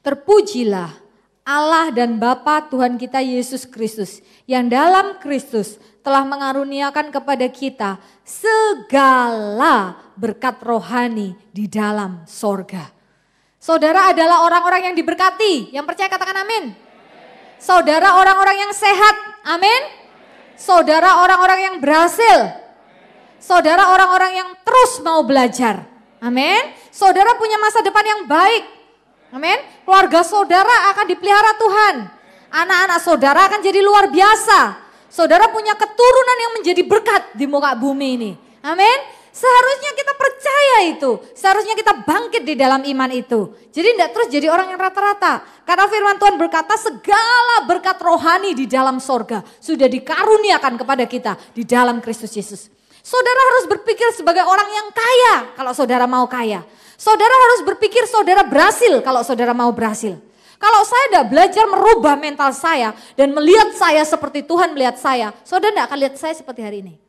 Terpujilah Allah dan Bapa Tuhan kita Yesus Kristus, yang dalam Kristus telah mengaruniakan kepada kita segala berkat rohani di dalam sorga. Saudara adalah orang-orang yang diberkati, yang percaya katakan amin. Saudara orang-orang yang sehat, amin. Saudara orang-orang yang berhasil. Saudara orang-orang yang terus mau belajar, amin. Saudara punya masa depan yang baik, amin. Keluarga saudara akan dipelihara Tuhan. Anak-anak saudara akan jadi luar biasa. Saudara punya keturunan yang menjadi berkat di muka bumi ini, amin. Seharusnya kita percaya itu, seharusnya kita bangkit di dalam iman itu. Jadi tidak terus jadi orang yang rata-rata. Karena firman Tuhan berkata segala berkat rohani di dalam sorga sudah dikaruniakan kepada kita di dalam Kristus Yesus. Saudara harus berpikir sebagai orang yang kaya kalau saudara mau kaya. Saudara harus berpikir saudara berhasil kalau saudara mau berhasil. Kalau saya tidak belajar merubah mental saya dan melihat saya seperti Tuhan melihat saya, saudara tidak akan lihat saya seperti hari ini.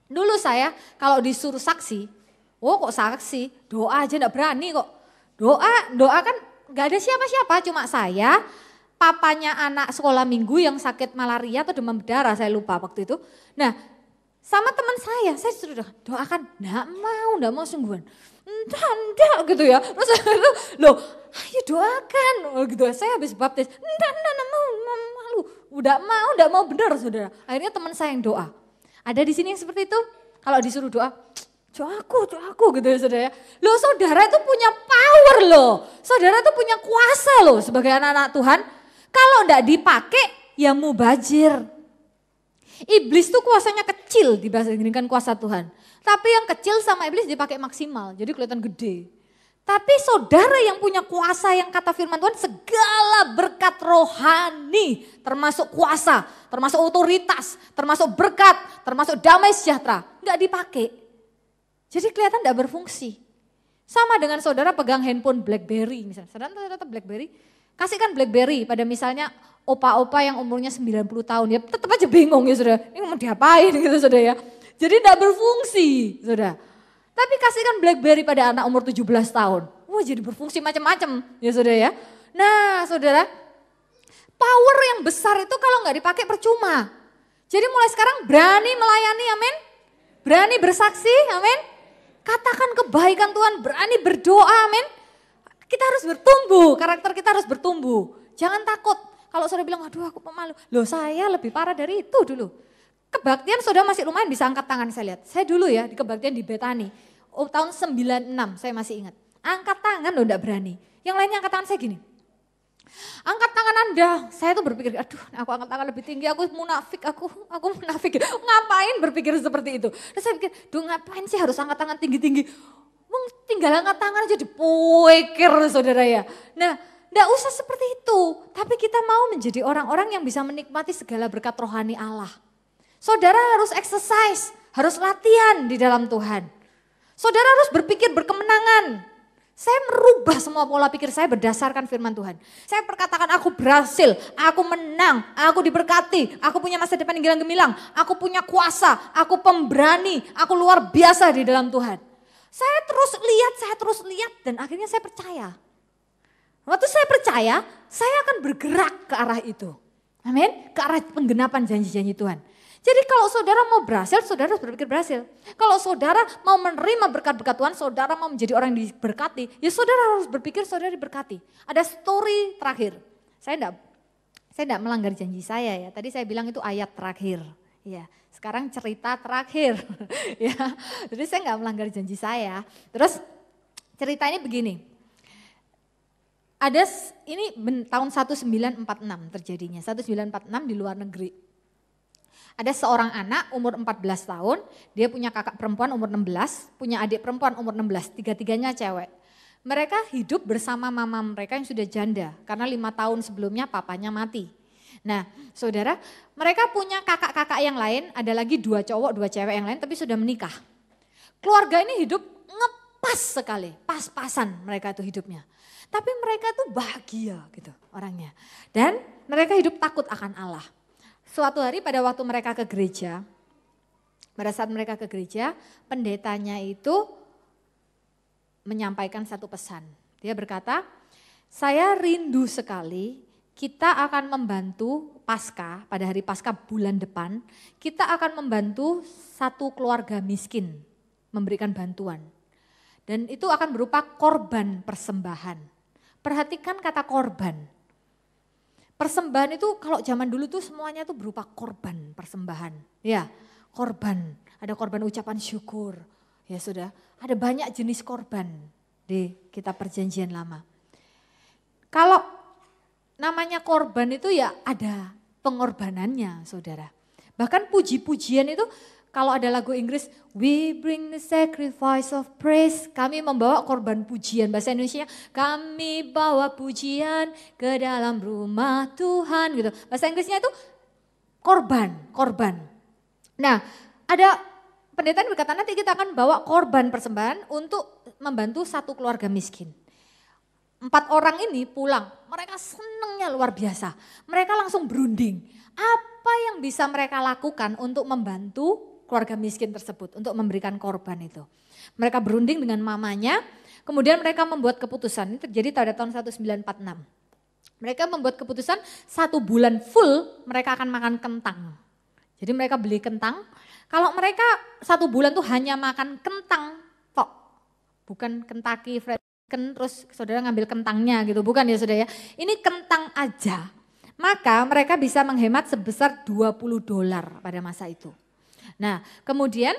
Dulu saya kalau disuruh saksi, kok saksi, doa aja tidak berani kok. Doa kan gak ada siapa-siapa, cuma saya, papanya anak sekolah minggu yang sakit malaria atau demam berdarah, saya lupa waktu itu. Nah, sama teman saya suruh doakan, enggak mau sungguhan. Enggak gitu ya. Terus loh, ayo doakan. Gitu. Saya habis baptis, enggak mau, malu. Enggak mau benar saudara. Akhirnya teman saya yang doa. Ada di sini yang seperti itu? Kalau disuruh doa aku gitu ya saudara. Loh saudara itu punya power loh. Saudara itu punya kuasa loh sebagai anak-anak Tuhan. Kalau enggak dipakai ya mubazir. Iblis tuh kuasanya kecil dibandingkan kuasa Tuhan. Tapi yang kecil sama iblis dipakai maksimal, jadi kelihatan gede. Tapi saudara yang punya kuasa yang kata firman Tuhan segala berkat rohani termasuk kuasa, termasuk otoritas, termasuk berkat, termasuk damai sejahtera. Enggak dipakai. Jadi kelihatan enggak berfungsi. Sama dengan saudara pegang handphone BlackBerry misalnya. Saudara tetap BlackBerry, kasihkan BlackBerry pada misalnya opa-opa yang umurnya 90 tahun. Ya tetap aja bingung ya saudara, ini mau diapain gitu saudara ya. Jadi enggak berfungsi saudara. Tapi kasihkan BlackBerry pada anak umur 17 tahun. Wah jadi berfungsi macam-macam ya saudara ya. Nah saudara, power yang besar itu kalau nggak dipakai percuma. Jadi mulai sekarang berani melayani, amin. Berani bersaksi, amin. Katakan kebaikan Tuhan, berani berdoa, amin. Kita harus bertumbuh, karakter kita harus bertumbuh. Jangan takut. Kalau saudara bilang, aduh aku pemalu. Loh saya lebih parah dari itu dulu. Kebaktian saudara masih lumayan bisa angkat tangan saya lihat. Saya dulu ya di kebaktian di Betani. Tahun 96 saya masih ingat. Angkat tangan loh enggak berani. Yang lainnya angkat tangan saya gini. Angkat tangan Anda. Saya tuh berpikir, aduh aku angkat tangan lebih tinggi, aku munafik, aku munafik. Ngapain berpikir seperti itu. Terus saya pikir, duh ngapain sih harus angkat tangan tinggi-tinggi. Tinggal angkat tangan aja dipoikir saudara ya. Nah enggak usah seperti itu. Tapi kita mau menjadi orang-orang yang bisa menikmati segala berkat rohani Allah. Saudara harus exercise, harus latihan di dalam Tuhan. Saudara harus berpikir berkemenangan. Saya merubah semua pola pikir saya berdasarkan firman Tuhan. Saya perkatakan aku berhasil, aku menang, aku diberkati, aku punya masa depan yang gilang-gemilang, aku punya kuasa, aku pemberani, aku luar biasa di dalam Tuhan. Saya terus lihat dan akhirnya saya percaya. Waktu saya percaya, saya akan bergerak ke arah itu. Amin, ke arah penggenapan janji-janji Tuhan. Jadi kalau saudara mau berhasil, saudara harus berpikir berhasil. Kalau saudara mau menerima berkat-berkat Tuhan, saudara mau menjadi orang yang diberkati, ya saudara harus berpikir saudara diberkati. Ada story terakhir. Saya enggak melanggar janji saya ya. Tadi saya bilang itu ayat terakhir. Ya, sekarang cerita terakhir. Ya, jadi saya enggak melanggar janji saya. Terus Cerita ini begini. Ada ini tahun 1946 terjadinya. 1946 di luar negeri. Ada seorang anak umur 14 tahun, dia punya kakak perempuan umur 16, punya adik perempuan umur 16, tiga-tiganya cewek. Mereka hidup bersama mama mereka yang sudah janda, karena 5 tahun sebelumnya papanya mati. Nah saudara, mereka punya kakak-kakak yang lain, ada lagi 2 cowok, 2 cewek yang lain tapi sudah menikah. Keluarga ini hidup ngepas sekali, pas-pasan mereka itu hidupnya. Tapi mereka tuh bahagia gitu orangnya. Dan mereka hidup takut akan Allah. Suatu hari pada waktu mereka ke gereja, pada saat mereka ke gereja, pendetanya itu menyampaikan satu pesan. Dia berkata, saya rindu sekali kita akan membantu Paskah, pada hari Paskah bulan depan, kita akan membantu satu keluarga miskin, memberikan bantuan. Dan itu akan berupa korban persembahan. Perhatikan kata korban. Persembahan itu kalau zaman dulu tuh semuanya tuh berupa korban persembahan. Ya, korban. Ada korban ucapan syukur. Ya sudah, ada banyak jenis korban di kitab Perjanjian Lama. Kalau namanya korban itu ya ada pengorbanannya, saudara. Bahkan puji-pujian itu kalau ada lagu Inggris, we bring the sacrifice of praise. Kami membawa korban pujian. Bahasa Indonesia, kami bawa pujian ke dalam rumah Tuhan. Gitu. Bahasa Inggrisnya itu korban. Nah ada pendeta yang berkata nanti kita akan bawa korban persembahan untuk membantu satu keluarga miskin. 4 orang ini pulang, mereka senangnya luar biasa. Mereka langsung berunding. Apa yang bisa mereka lakukan untuk membantu keluarga miskin tersebut untuk memberikan korban itu. Mereka berunding dengan mamanya, kemudian mereka membuat keputusan, ini terjadi pada tahun 1946. Mereka membuat keputusan 1 bulan full mereka akan makan kentang. Jadi mereka beli kentang, kalau mereka 1 bulan tuh hanya makan kentang kok, bukan Kentucky Fried Chicken terus saudara ngambil kentangnya gitu, bukan ya saudara ya. Ini kentang aja, maka mereka bisa menghemat sebesar $20 pada masa itu. Nah kemudian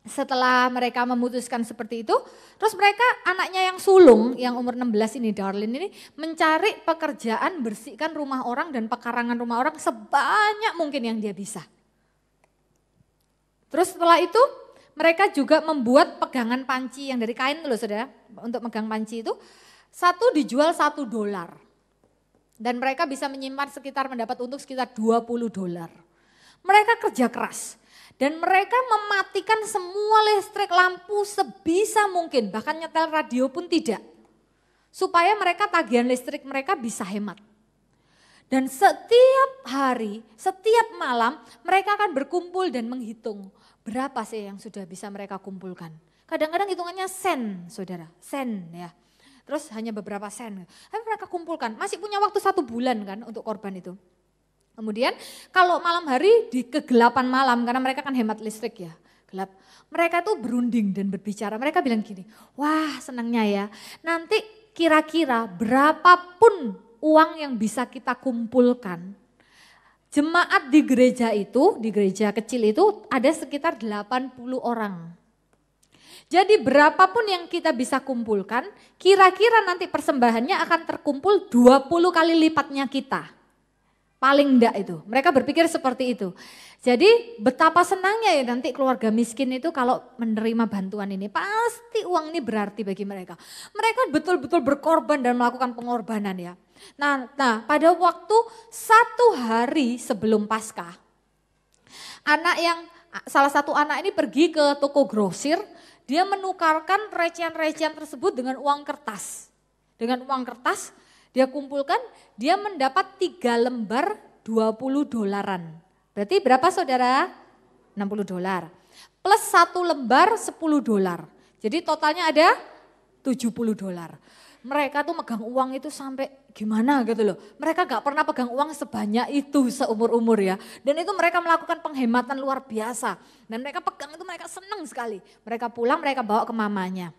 setelah mereka memutuskan seperti itu, terus mereka anaknya yang sulung, yang umur 16 ini, Darlene ini mencari pekerjaan bersihkan rumah orang dan pekarangan rumah orang sebanyak mungkin yang dia bisa. Terus setelah itu mereka juga membuat pegangan panci yang dari kain loh saudara, untuk megang panci itu, satu dijual $1. Dan mereka bisa menyimpan sekitar mendapat untung sekitar $20. Mereka kerja keras. Dan mereka mematikan semua listrik lampu sebisa mungkin, bahkan nyetel radio pun tidak. Supaya mereka tagihan listrik mereka bisa hemat. Dan setiap hari, setiap malam mereka akan berkumpul dan menghitung berapa sih yang sudah bisa mereka kumpulkan. Kadang-kadang hitungannya sen, saudara, sen ya. Terus hanya beberapa sen. Tapi mereka kumpulkan, masih punya waktu 1 bulan kan untuk korban itu. Kemudian kalau malam hari di kegelapan malam, karena mereka kan hemat listrik ya, gelap. Mereka tuh berunding dan berbicara, mereka bilang gini, wah senangnya ya, nanti kira-kira berapapun uang yang bisa kita kumpulkan, jemaat di gereja itu, di gereja kecil itu ada sekitar 80 orang. Jadi berapapun yang kita bisa kumpulkan, kira-kira nanti persembahannya akan terkumpul 20 kali lipatnya kita. Paling enggak itu, mereka berpikir seperti itu. Jadi betapa senangnya ya nanti keluarga miskin itu kalau menerima bantuan ini. Pasti uang ini berarti bagi mereka. Mereka betul-betul berkorban dan melakukan pengorbanan ya. Nah pada waktu 1 hari sebelum Paskah, salah satu anak ini pergi ke toko grosir, dia menukarkan recehan-recehan tersebut dengan uang kertas. Dengan uang kertas, dia kumpulkan, dia mendapat 3 lembar $20. Berarti berapa saudara? $60. Plus 1 lembar $10. Jadi totalnya ada $70. Mereka tuh megang uang itu sampai gimana gitu loh. Mereka gak pernah pegang uang sebanyak itu seumur-umur ya. Dan itu mereka melakukan penghematan luar biasa. Dan mereka pegang itu mereka senang sekali. Mereka pulang mereka bawa ke mamanya.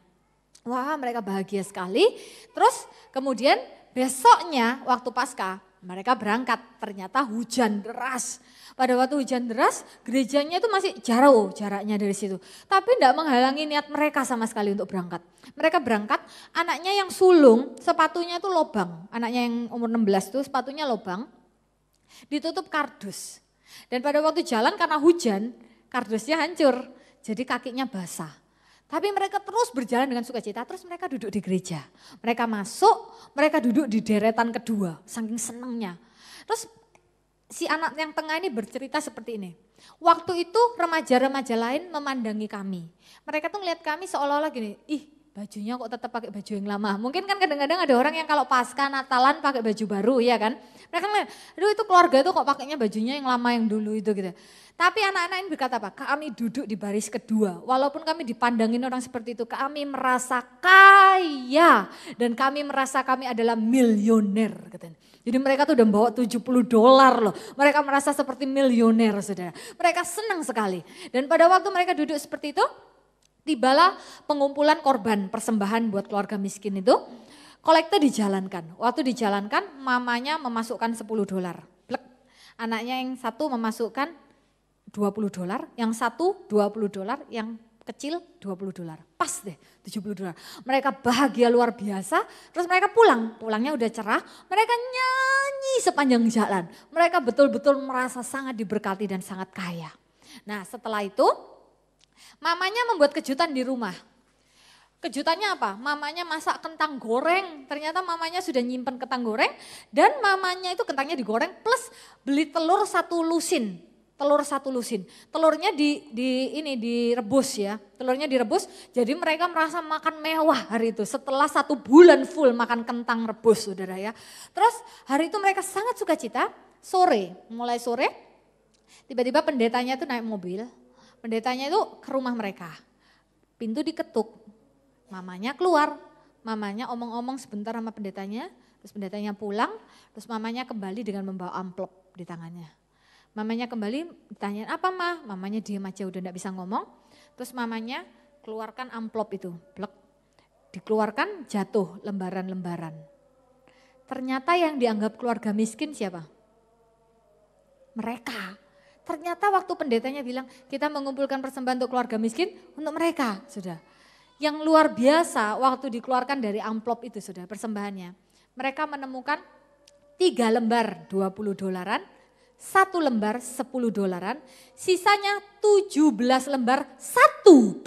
Wah mereka bahagia sekali. Terus kemudian besoknya waktu Paskah, Mereka berangkat, ternyata hujan deras. Pada waktu hujan deras, gerejanya itu masih jauh jaraknya dari situ. Tapi tidak menghalangi niat mereka sama sekali untuk berangkat. Mereka berangkat, anaknya yang sulung, sepatunya itu lobang. Anaknya yang umur 16 itu sepatunya lobang, ditutup kardus. Dan pada waktu jalan karena hujan, kardusnya hancur, jadi kakinya basah. Tapi mereka terus berjalan dengan sukacita, terus mereka duduk di gereja. Mereka masuk, mereka duduk di deretan kedua, saking senangnya. Terus si anak yang tengah ini bercerita seperti ini. Waktu itu remaja-remaja lain memandangi kami. Mereka tuh ngeliat kami seolah-olah gini, ih bajunya kok tetap pakai baju yang lama. Mungkin kan kadang-kadang ada orang yang kalau pasca Natalan pakai baju baru ya kan. Mereka ngeliat, aduh itu keluarga itu kok pakainya bajunya yang lama yang dulu itu gitu. Tapi anak-anak ini berkata apa? Kami duduk di baris kedua. Walaupun kami dipandangin orang seperti itu, kami merasa kaya. Dan kami merasa kami adalah miliuner. Jadi mereka tuh udah bawa $70 loh. Mereka merasa seperti miliuner saudara. Mereka senang sekali. Dan pada waktu mereka duduk seperti itu, tibalah pengumpulan korban persembahan buat keluarga miskin itu. Kolekte dijalankan. Waktu dijalankan, mamanya memasukkan $10. Plek. Anaknya yang satu memasukkan $20, yang satu $20, yang kecil $20. Pas deh $70. Mereka bahagia luar biasa, terus mereka pulang. Pulangnya udah cerah, mereka nyanyi sepanjang jalan. Mereka betul-betul merasa sangat diberkati dan sangat kaya. Nah setelah itu, mamanya membuat kejutan di rumah. Kejutannya apa? Mamanya masak kentang goreng. Ternyata mamanya sudah nyimpen kentang goreng dan mamanya itu kentangnya digoreng plus beli telur 1 lusin. Telur 1 lusin. Telurnya direbus ya. Telurnya direbus jadi mereka merasa makan mewah hari itu. Setelah 1 bulan full makan kentang rebus saudara ya. Terus hari itu mereka sangat sukacita. Mulai sore tiba-tiba pendetanya itu naik mobil. Pendetanya itu ke rumah mereka. Pintu diketuk. Mamanya keluar, mamanya omong-omong sebentar sama pendetanya, terus pendetanya pulang, terus mamanya kembali dengan membawa amplop di tangannya. Mamanya kembali ditanya apa mah, mamanya diam aja udah gak bisa ngomong, terus mamanya keluarkan amplop itu, plek, dikeluarkan jatuh lembaran-lembaran. Ternyata yang dianggap keluarga miskin siapa? Mereka. Ternyata waktu pendetanya bilang kita mengumpulkan persembahan untuk keluarga miskin untuk mereka sudah. Yang luar biasa waktu dikeluarkan dari amplop itu sudah persembahannya. Mereka menemukan 3 lembar $20, 1 lembar $10, sisanya 17 lembar $1.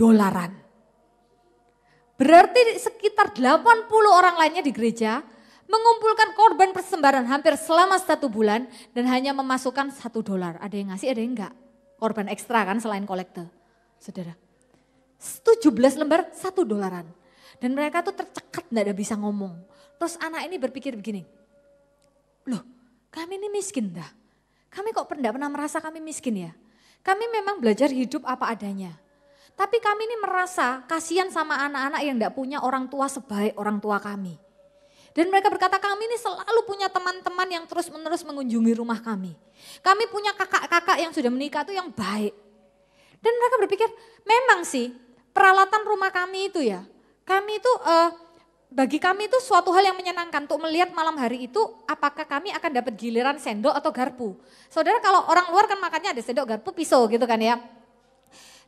Berarti sekitar 80 orang lainnya di gereja mengumpulkan korban persembahan hampir selama 1 bulan dan hanya memasukkan $1. Ada yang ngasih, ada yang enggak. Korban ekstra kan selain kolekte, saudara. 17 lembar $1. Dan mereka tuh tercekat gak ada bisa ngomong. Terus anak ini berpikir begini, loh kami ini miskin dah. Kami kok tidak pernah merasa kami miskin ya. Kami memang belajar hidup apa adanya. Tapi kami ini merasa kasihan sama anak-anak yang gak punya orang tua sebaik orang tua kami. Dan mereka berkata kami ini selalu punya teman-teman yang terus-menerus mengunjungi rumah kami. Kami punya kakak-kakak yang sudah menikah tuh yang baik. Dan mereka berpikir memang sih peralatan rumah kami itu ya, kami itu bagi kami itu suatu hal yang menyenangkan untuk melihat malam hari itu apakah kami akan dapat giliran sendok atau garpu. Saudara kalau orang luar kan makannya ada sendok, garpu, pisau gitu kan ya.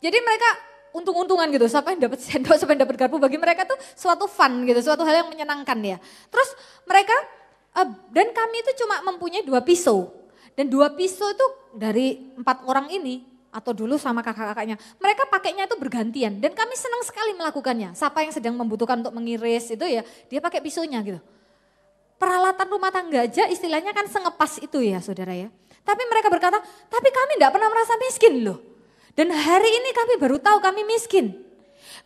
Jadi mereka untung-untungan gitu, siapa yang dapat sendok, siapa yang dapat garpu, bagi mereka tuh suatu fun gitu, suatu hal yang menyenangkan ya. Terus mereka dan kami itu cuma mempunyai 2 pisau. Dan 2 pisau itu dari 4 orang ini. Atau dulu sama kakak-kakaknya, mereka pakainya itu bergantian dan kami senang sekali melakukannya. Siapa yang sedang membutuhkan untuk mengiris itu ya, dia pakai pisaunya gitu. Peralatan rumah tangga aja istilahnya kan sengepas itu ya saudara ya. Tapi mereka berkata, tapi kami tidak pernah merasa miskin loh. Dan hari ini kami baru tahu kami miskin.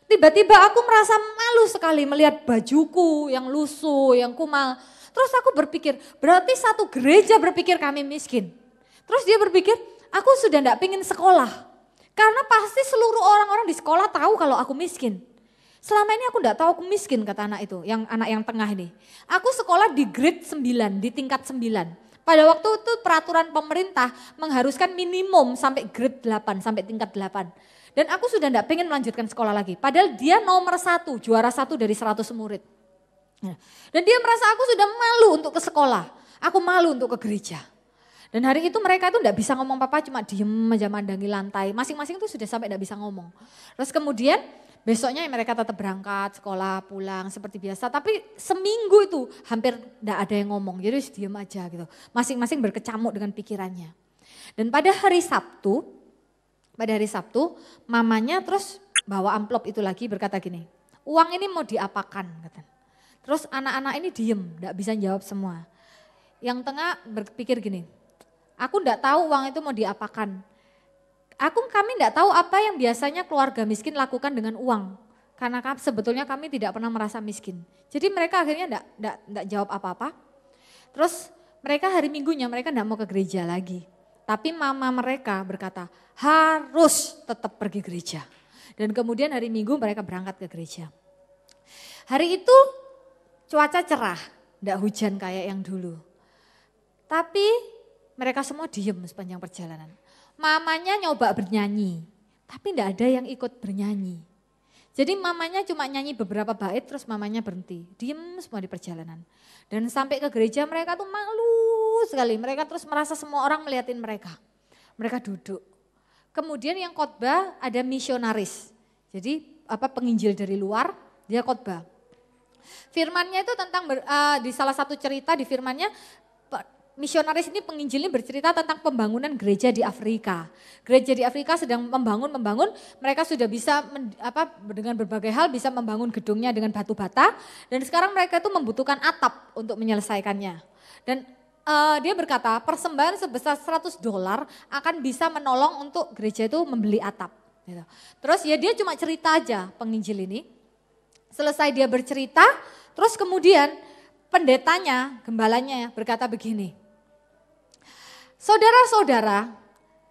Tiba-tiba aku merasa malu sekali melihat bajuku yang lusuh, yang kumal. Terus aku berpikir, berarti satu gereja berpikir kami miskin. Terus dia berpikir, aku sudah tidak pengen sekolah. Karena pasti seluruh orang-orang di sekolah tahu kalau aku miskin. Selama ini aku tidak tahu aku miskin kata anak itu, anak yang tengah ini. Aku sekolah di grade 9, di tingkat 9. Pada waktu itu peraturan pemerintah mengharuskan minimum sampai grade 8, sampai tingkat 8. Dan aku sudah tidak pengen melanjutkan sekolah lagi. Padahal dia nomor 1, juara 1 dari 100 murid. Dan dia merasa aku sudah malu untuk ke sekolah. Aku malu untuk ke gereja. Dan hari itu mereka itu enggak bisa ngomong apa-apa, cuma diem aja mandangi lantai. Masing-masing itu sudah sampai enggak bisa ngomong. Terus kemudian besoknya mereka tetap berangkat, sekolah, pulang seperti biasa. Tapi seminggu itu hampir enggak ada yang ngomong, jadi diem aja gitu. Masing-masing berkecamuk dengan pikirannya. Dan pada hari Sabtu, mamanya terus bawa amplop itu lagi berkata gini, uang ini mau diapakan? Kata. Terus anak-anak ini diem, enggak bisa jawab semua. Yang tengah berpikir gini, aku enggak tahu uang itu mau diapakan. Kami enggak tahu apa yang biasanya keluarga miskin lakukan dengan uang. Karena sebetulnya kami tidak pernah merasa miskin. Jadi mereka akhirnya enggak jawab apa-apa. Terus mereka hari Minggunya mereka enggak mau ke gereja lagi. Tapi mama mereka berkata harus tetap pergi gereja. Dan kemudian hari Minggu mereka berangkat ke gereja. Hari itu cuaca cerah, enggak hujan kayak yang dulu. Tapi mereka semua diem sepanjang perjalanan. Mamanya nyoba bernyanyi, tapi enggak ada yang ikut bernyanyi. Jadi mamanya cuma nyanyi beberapa bait terus mamanya berhenti. Diem semua di perjalanan. Dan sampai ke gereja mereka tuh malu sekali. Mereka terus merasa semua orang melihatin mereka. Mereka duduk. Kemudian yang khotbah ada misionaris. Jadi penginjil dari luar, dia khotbah. Firmannya itu tentang di salah satu cerita di firmannya misionaris ini penginjilnya bercerita tentang pembangunan gereja di Afrika. Gereja di Afrika sedang membangun, mereka sudah bisa dengan berbagai hal bisa membangun gedungnya dengan batu bata dan sekarang mereka itu membutuhkan atap untuk menyelesaikannya. Dan dia berkata persembahan sebesar $100 akan bisa menolong untuk gereja itu membeli atap. Gitu. Terus ya dia cuma cerita aja penginjil ini. Selesai dia bercerita, terus kemudian pendetanya, gembalanya berkata begini. Saudara-saudara,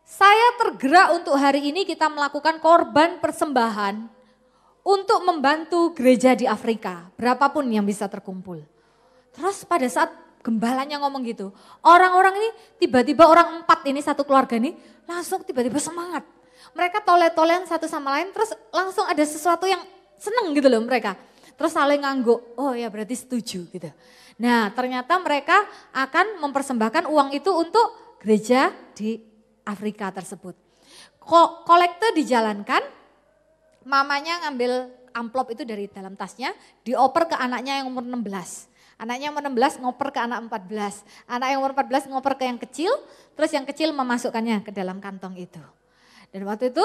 saya tergerak untuk hari ini kita melakukan korban persembahan untuk membantu gereja di Afrika, berapapun yang bisa terkumpul. Terus pada saat gembalanya ngomong gitu, orang-orang ini tiba-tiba orang 4 ini satu keluarga ini langsung tiba-tiba semangat. Mereka tole-tolean satu sama lain terus langsung ada sesuatu yang seneng gitu loh mereka. Terus saling ngangguk, oh ya berarti setuju gitu. Nah ternyata mereka akan mempersembahkan uang itu untuk gereja di Afrika tersebut. Kolekte dijalankan, mamanya ngambil amplop itu dari dalam tasnya, dioper ke anaknya yang umur 16. Anaknya yang umur 16 ngoper ke anak 14. Anak yang umur 14 ngoper ke yang kecil, terus yang kecil memasukkannya ke dalam kantong itu. Dan waktu itu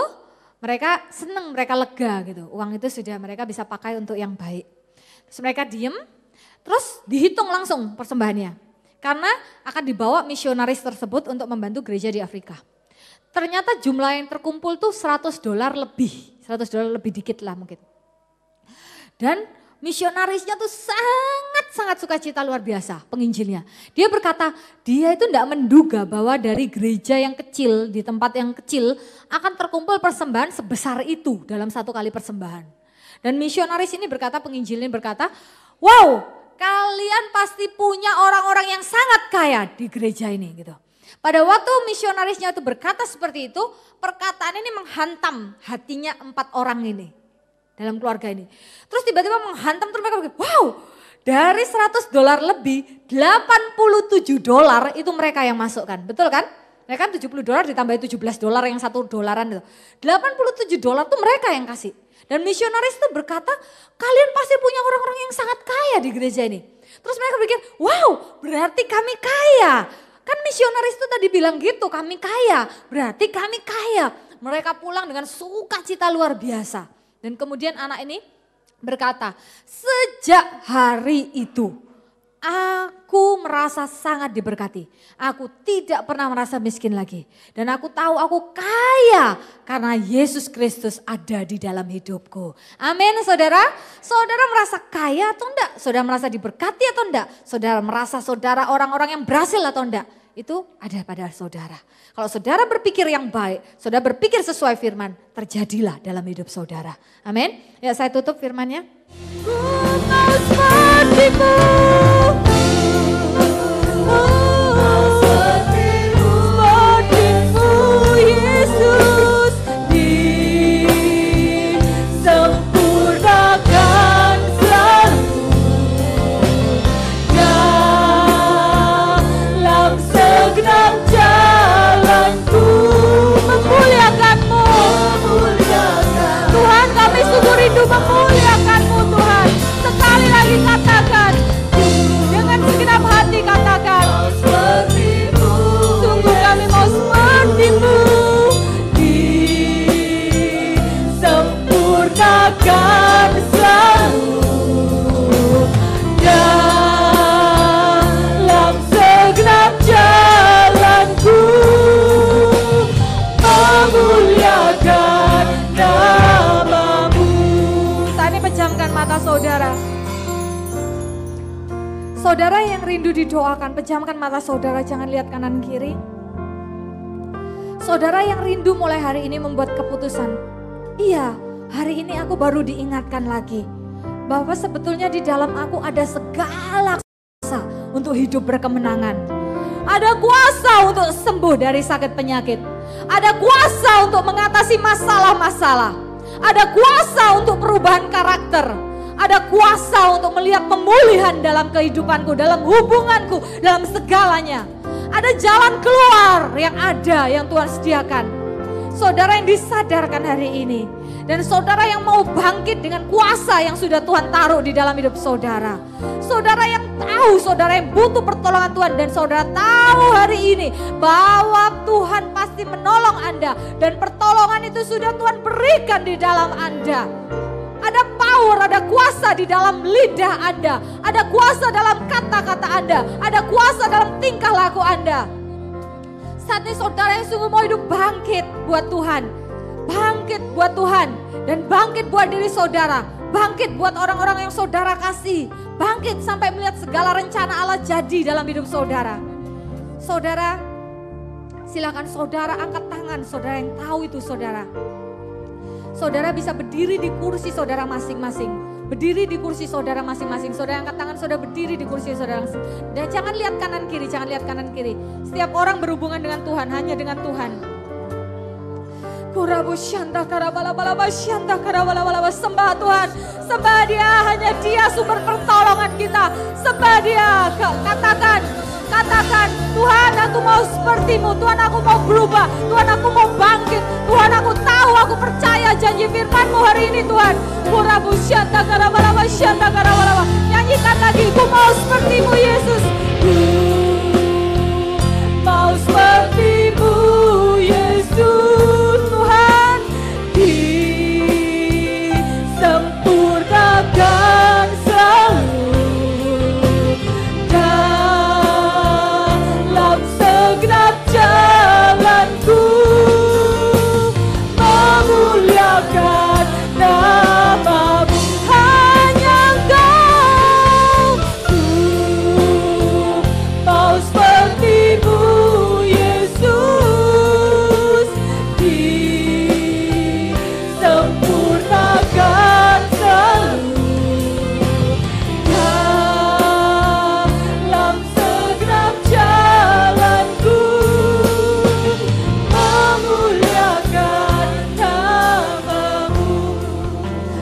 mereka senang, mereka lega gitu. Uang itu sudah mereka bisa pakai untuk yang baik. Terus mereka diem, terus dihitung langsung persembahannya. Karena akan dibawa misionaris tersebut untuk membantu gereja di Afrika. Ternyata jumlah yang terkumpul tuh $100 lebih. $100 lebih dikit lah mungkin. Dan misionarisnya tuh sangat sukacita luar biasa penginjilnya. Dia berkata dia itu tidak menduga bahwa dari gereja yang kecil di tempat yang kecil akan terkumpul persembahan sebesar itu dalam satu kali persembahan. Dan misionaris ini berkata, penginjilnya berkata, wow kalian pasti punya orang-orang yang sangat kaya di gereja ini gitu. Pada waktu misionarisnya itu berkata seperti itu, perkataan ini menghantam hatinya 4 orang ini dalam keluarga ini. Terus tiba-tiba menghantam terus mereka berkata, wow dari $100 lebih, $87 itu mereka yang masukkan, betul kan? Mereka kan $70 ditambah $17 yang $1 itu. $87 itu mereka yang kasih. Dan misionaris itu berkata, kalian pasti punya orang-orang yang sangat kaya di gereja ini. Terus mereka berpikir, wow berarti kami kaya. Kan misionaris itu tadi bilang gitu, kami kaya. Berarti kami kaya. Mereka pulang dengan sukacita luar biasa. Dan kemudian anak ini berkata, sejak hari itu aku merasa sangat diberkati. Aku tidak pernah merasa miskin lagi. Dan aku tahu aku kaya karena Yesus Kristus ada di dalam hidupku. Amin saudara. Saudara merasa kaya atau enggak? Saudara merasa diberkati atau enggak? Saudara merasa saudara orang-orang yang berhasil atau enggak? Itu ada pada saudara. Kalau saudara berpikir yang baik, saudara berpikir sesuai firman, terjadilah dalam hidup saudara. Amin. Ya saya tutup firmannya. Ku mau sepertimu. akan selalu dalam segenap jalanku memuliakan nama-Mu. Saat ini pejamkan mata saudara. Saudara yang rindu didoakan, pejamkan mata saudara, jangan lihat kanan kiri. Saudara yang rindu mulai hari ini membuat keputusan, iya, hari ini aku baru diingatkan lagi bahwa sebetulnya di dalam aku ada segala kuasa untuk hidup berkemenangan. Ada kuasa untuk sembuh dari sakit penyakit. Ada kuasa untuk mengatasi masalah-masalah. Ada kuasa untuk perubahan karakter. Ada kuasa untuk melihat pemulihan dalam kehidupanku, dalam hubunganku, dalam segalanya. Ada jalan keluar yang ada, yang Tuhan sediakan. Saudara yang disadarkan hari ini, dan saudara yang mau bangkit dengan kuasa yang sudah Tuhan taruh di dalam hidup saudara. Saudara yang tahu, saudara yang butuh pertolongan Tuhan, dan saudara tahu hari ini bahwa Tuhan pasti menolong Anda, dan pertolongan itu sudah Tuhan berikan di dalam Anda. Ada power, ada kuasa di dalam lidah Anda. Ada kuasa dalam kata-kata Anda. Ada kuasa dalam tingkah laku Anda. Saat ini saudara yang sungguh mau hidup bangkit buat Tuhan. Bangkit buat Tuhan. Dan bangkit buat diri saudara. Bangkit buat orang-orang yang saudara kasih. Bangkit sampai melihat segala rencana Allah jadi dalam hidup saudara. Saudara, silakan saudara angkat tangan saudara yang tahu itu saudara. Saudara bisa berdiri di kursi saudara masing-masing. Berdiri di kursi saudara masing-masing. Saudara angkat tangan, saudara berdiri di kursi saudara. Dan jangan lihat kanan kiri, jangan lihat kanan kiri. Setiap orang berhubungan dengan Tuhan, hanya dengan Tuhan. Sembah Tuhan, sembah Dia, hanya Dia sumber pertolongan kita. Sembah Dia, katakan, Tuhan aku mau seperti-Mu, Tuhan aku mau berubah, Tuhan aku mau bangkit, Tuhan aku tahu, aku percaya janji firman-Mu hari ini Tuhan. Nyanyikan lagi, ku mau seperti-Mu Yesus. Mau seperti-Mu Yesus Tuhan, disempurnakan selalu dalam segenap jalanku memuliakan nama-Mu. Hanya Engkau, mau seperti-Mu Yesus, disempurnakan selalu dalam segenap jalanku memuliakan nama-Mu.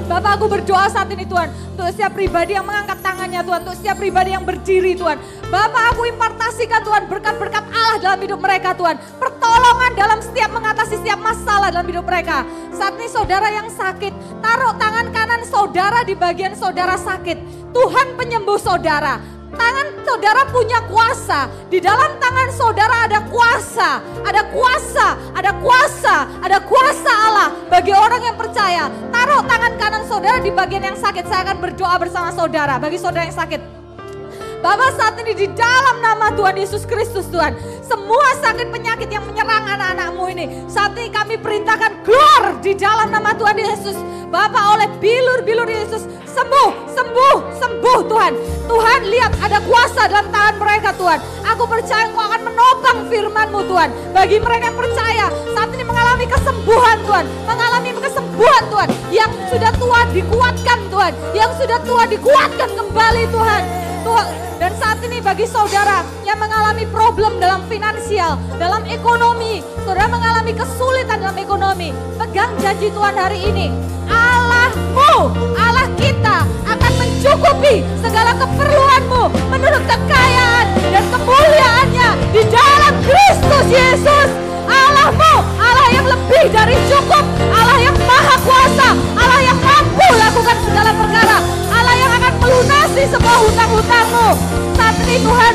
Bapak, aku berdoa saat ini Tuhan, untuk setiap pribadi yang mengangkat tangannya Tuhan, untuk setiap pribadi yang berdiri Tuhan. Bapak, aku impartasikan Tuhan berkat-berkat Allah dalam hidup mereka Tuhan. Pertolongan dalam setiap mengatasi setiap masalah dalam hidup mereka. Saat ini saudara yang sakit, taruh tangan kanan saudara di bagian saudara sakit. Tuhan penyembuh saudara. Tangan saudara punya kuasa. Di dalam tangan saudara ada kuasa. Ada kuasa, ada kuasa, ada kuasa Allah bagi orang yang percaya. Taruh tangan kanan saudara di bagian yang sakit. Saya akan berdoa bersama saudara bagi saudara yang sakit. Bapak, saat ini di dalam nama Tuhan Yesus Kristus Tuhan, semua sakit penyakit yang menyerang anak-anak-Mu ini, saat ini kami perintahkan keluar di dalam nama Tuhan Yesus. Bapak, oleh bilur-bilur Yesus, sembuh, sembuh, sembuh Tuhan. Tuhan, lihat ada kuasa dalam tangan mereka Tuhan. Aku percaya Engkau akan menopang firman-Mu Tuhan. Bagi mereka yang percaya, saat ini mengalami kesembuhan Tuhan, mengalami kesembuhan Tuhan. Yang sudah tua dikuatkan Tuhan, yang sudah tua dikuatkan kembali Tuhan. Dan saat ini bagi saudara yang mengalami problem dalam finansial, dalam ekonomi, saudara mengalami kesulitan dalam ekonomi, pegang janji Tuhan hari ini. Allah-Mu, Allah kita akan mencukupi segala keperluanmu menurut kekayaan dan kemuliaannya di dalam Kristus Yesus. Allah-Mu, Allah yang lebih dari cukup, Allah yang maha kuasa, Allah yang mampu lakukan segala perkara, Allah yang akan melunasi semua hutang-hutangmu. Saat ini Tuhan,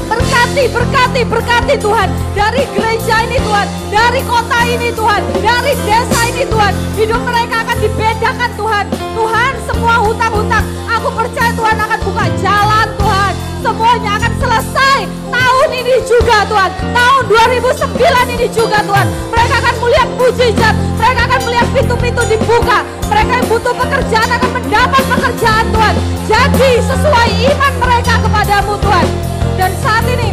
berkat berkati Tuhan. Dari gereja ini Tuhan, dari kota ini Tuhan, dari desa ini Tuhan. Hidup mereka akan dibedakan Tuhan. Tuhan, semua hutang-hutang, aku percaya Tuhan akan buka jalan Tuhan. Semuanya akan selesai tahun ini juga Tuhan. Tahun 2009 ini juga Tuhan. Mereka akan melihat mujizat, mereka akan melihat pintu-pintu dibuka. Mereka yang butuh pekerjaan akan mendapat pekerjaan Tuhan. Jadi sesuai iman mereka kepadamu Tuhan. Dan saat ini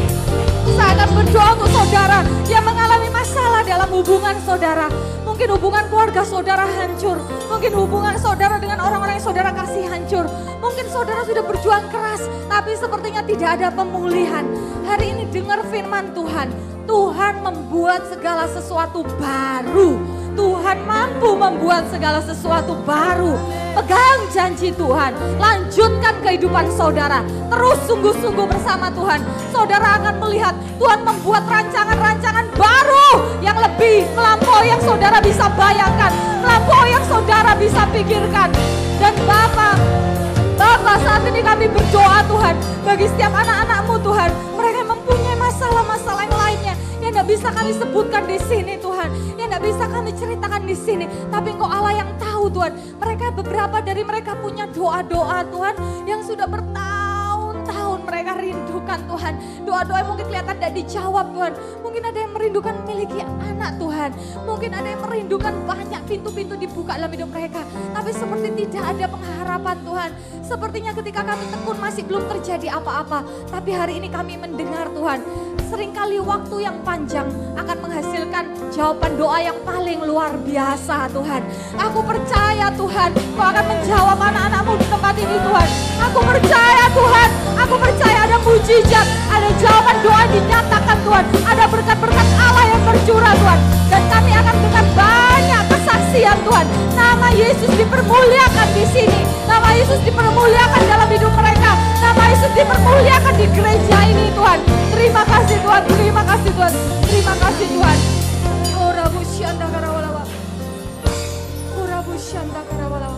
saya akan berdoa untuk saudara yang mengalami masalah dalam hubungan saudara. Mungkin hubungan keluarga saudara hancur. Mungkin hubungan saudara dengan orang-orang yang saudara kasih hancur. Mungkin saudara sudah berjuang keras, tapi sepertinya tidak ada pemulihan. Hari ini dengar firman Tuhan. Tuhan membuat segala sesuatu baru. Tuhan mampu membuat segala sesuatu baru. Pegang janji Tuhan. Lanjutkan kehidupan saudara. Terus sungguh-sungguh bersama Tuhan. Saudara akan melihat Tuhan membuat rancangan-rancangan baru yang lebih melampaui yang saudara bisa bayangkan, melampaui yang saudara bisa pikirkan. Dan Bapa, saat ini kami berdoa Tuhan bagi setiap anak-anak-Mu Tuhan. Mereka mempunyai masalah-masalah yang lainnya yang tidak bisa kami sebutkan di sini Tuhan, yang tidak bisa kami ceritakan di sini. Tapi Engkau Allah yang tahu Tuhan. Mereka, beberapa dari mereka punya doa-doa Tuhan yang sudah bertahun-tahun mereka rindukan Tuhan. Doa-doa yang mungkin kelihatan tidak dijawab Tuhan. Mungkin ada yang merindukan memiliki anak Tuhan. Mungkin ada yang merindukan banyak pintu-pintu dibuka dalam hidup mereka. Tapi seperti tidak ada pengharapan Tuhan. Sepertinya ketika kami tekun masih belum terjadi apa-apa. Tapi hari ini kami mendengar Tuhan. Seringkali waktu yang panjang akan menghasilkan jawaban doa yang paling luar biasa Tuhan. Aku percaya Tuhan, Kau akan menjawab anak-anak-Mu di tempat ini Tuhan. Aku percaya Tuhan, aku percaya ada mujizat, ada jawaban doa yang dinyatakan Tuhan. Ada berkat-berkat Allah yang bercurah Tuhan. Dan kami akan dengan banyak kesaksian Tuhan. Nama Yesus dipermuliakan di sini. Nama Yesus dipermuliakan dalam hidup mereka. Nama Yesus dipermuliakan di gereja ini Tuhan. Terima kasih Tuhan, terima kasih Tuhan, terima kasih Tuhan. Ora busyanda karawalawa. Ora busyanda karawalawa.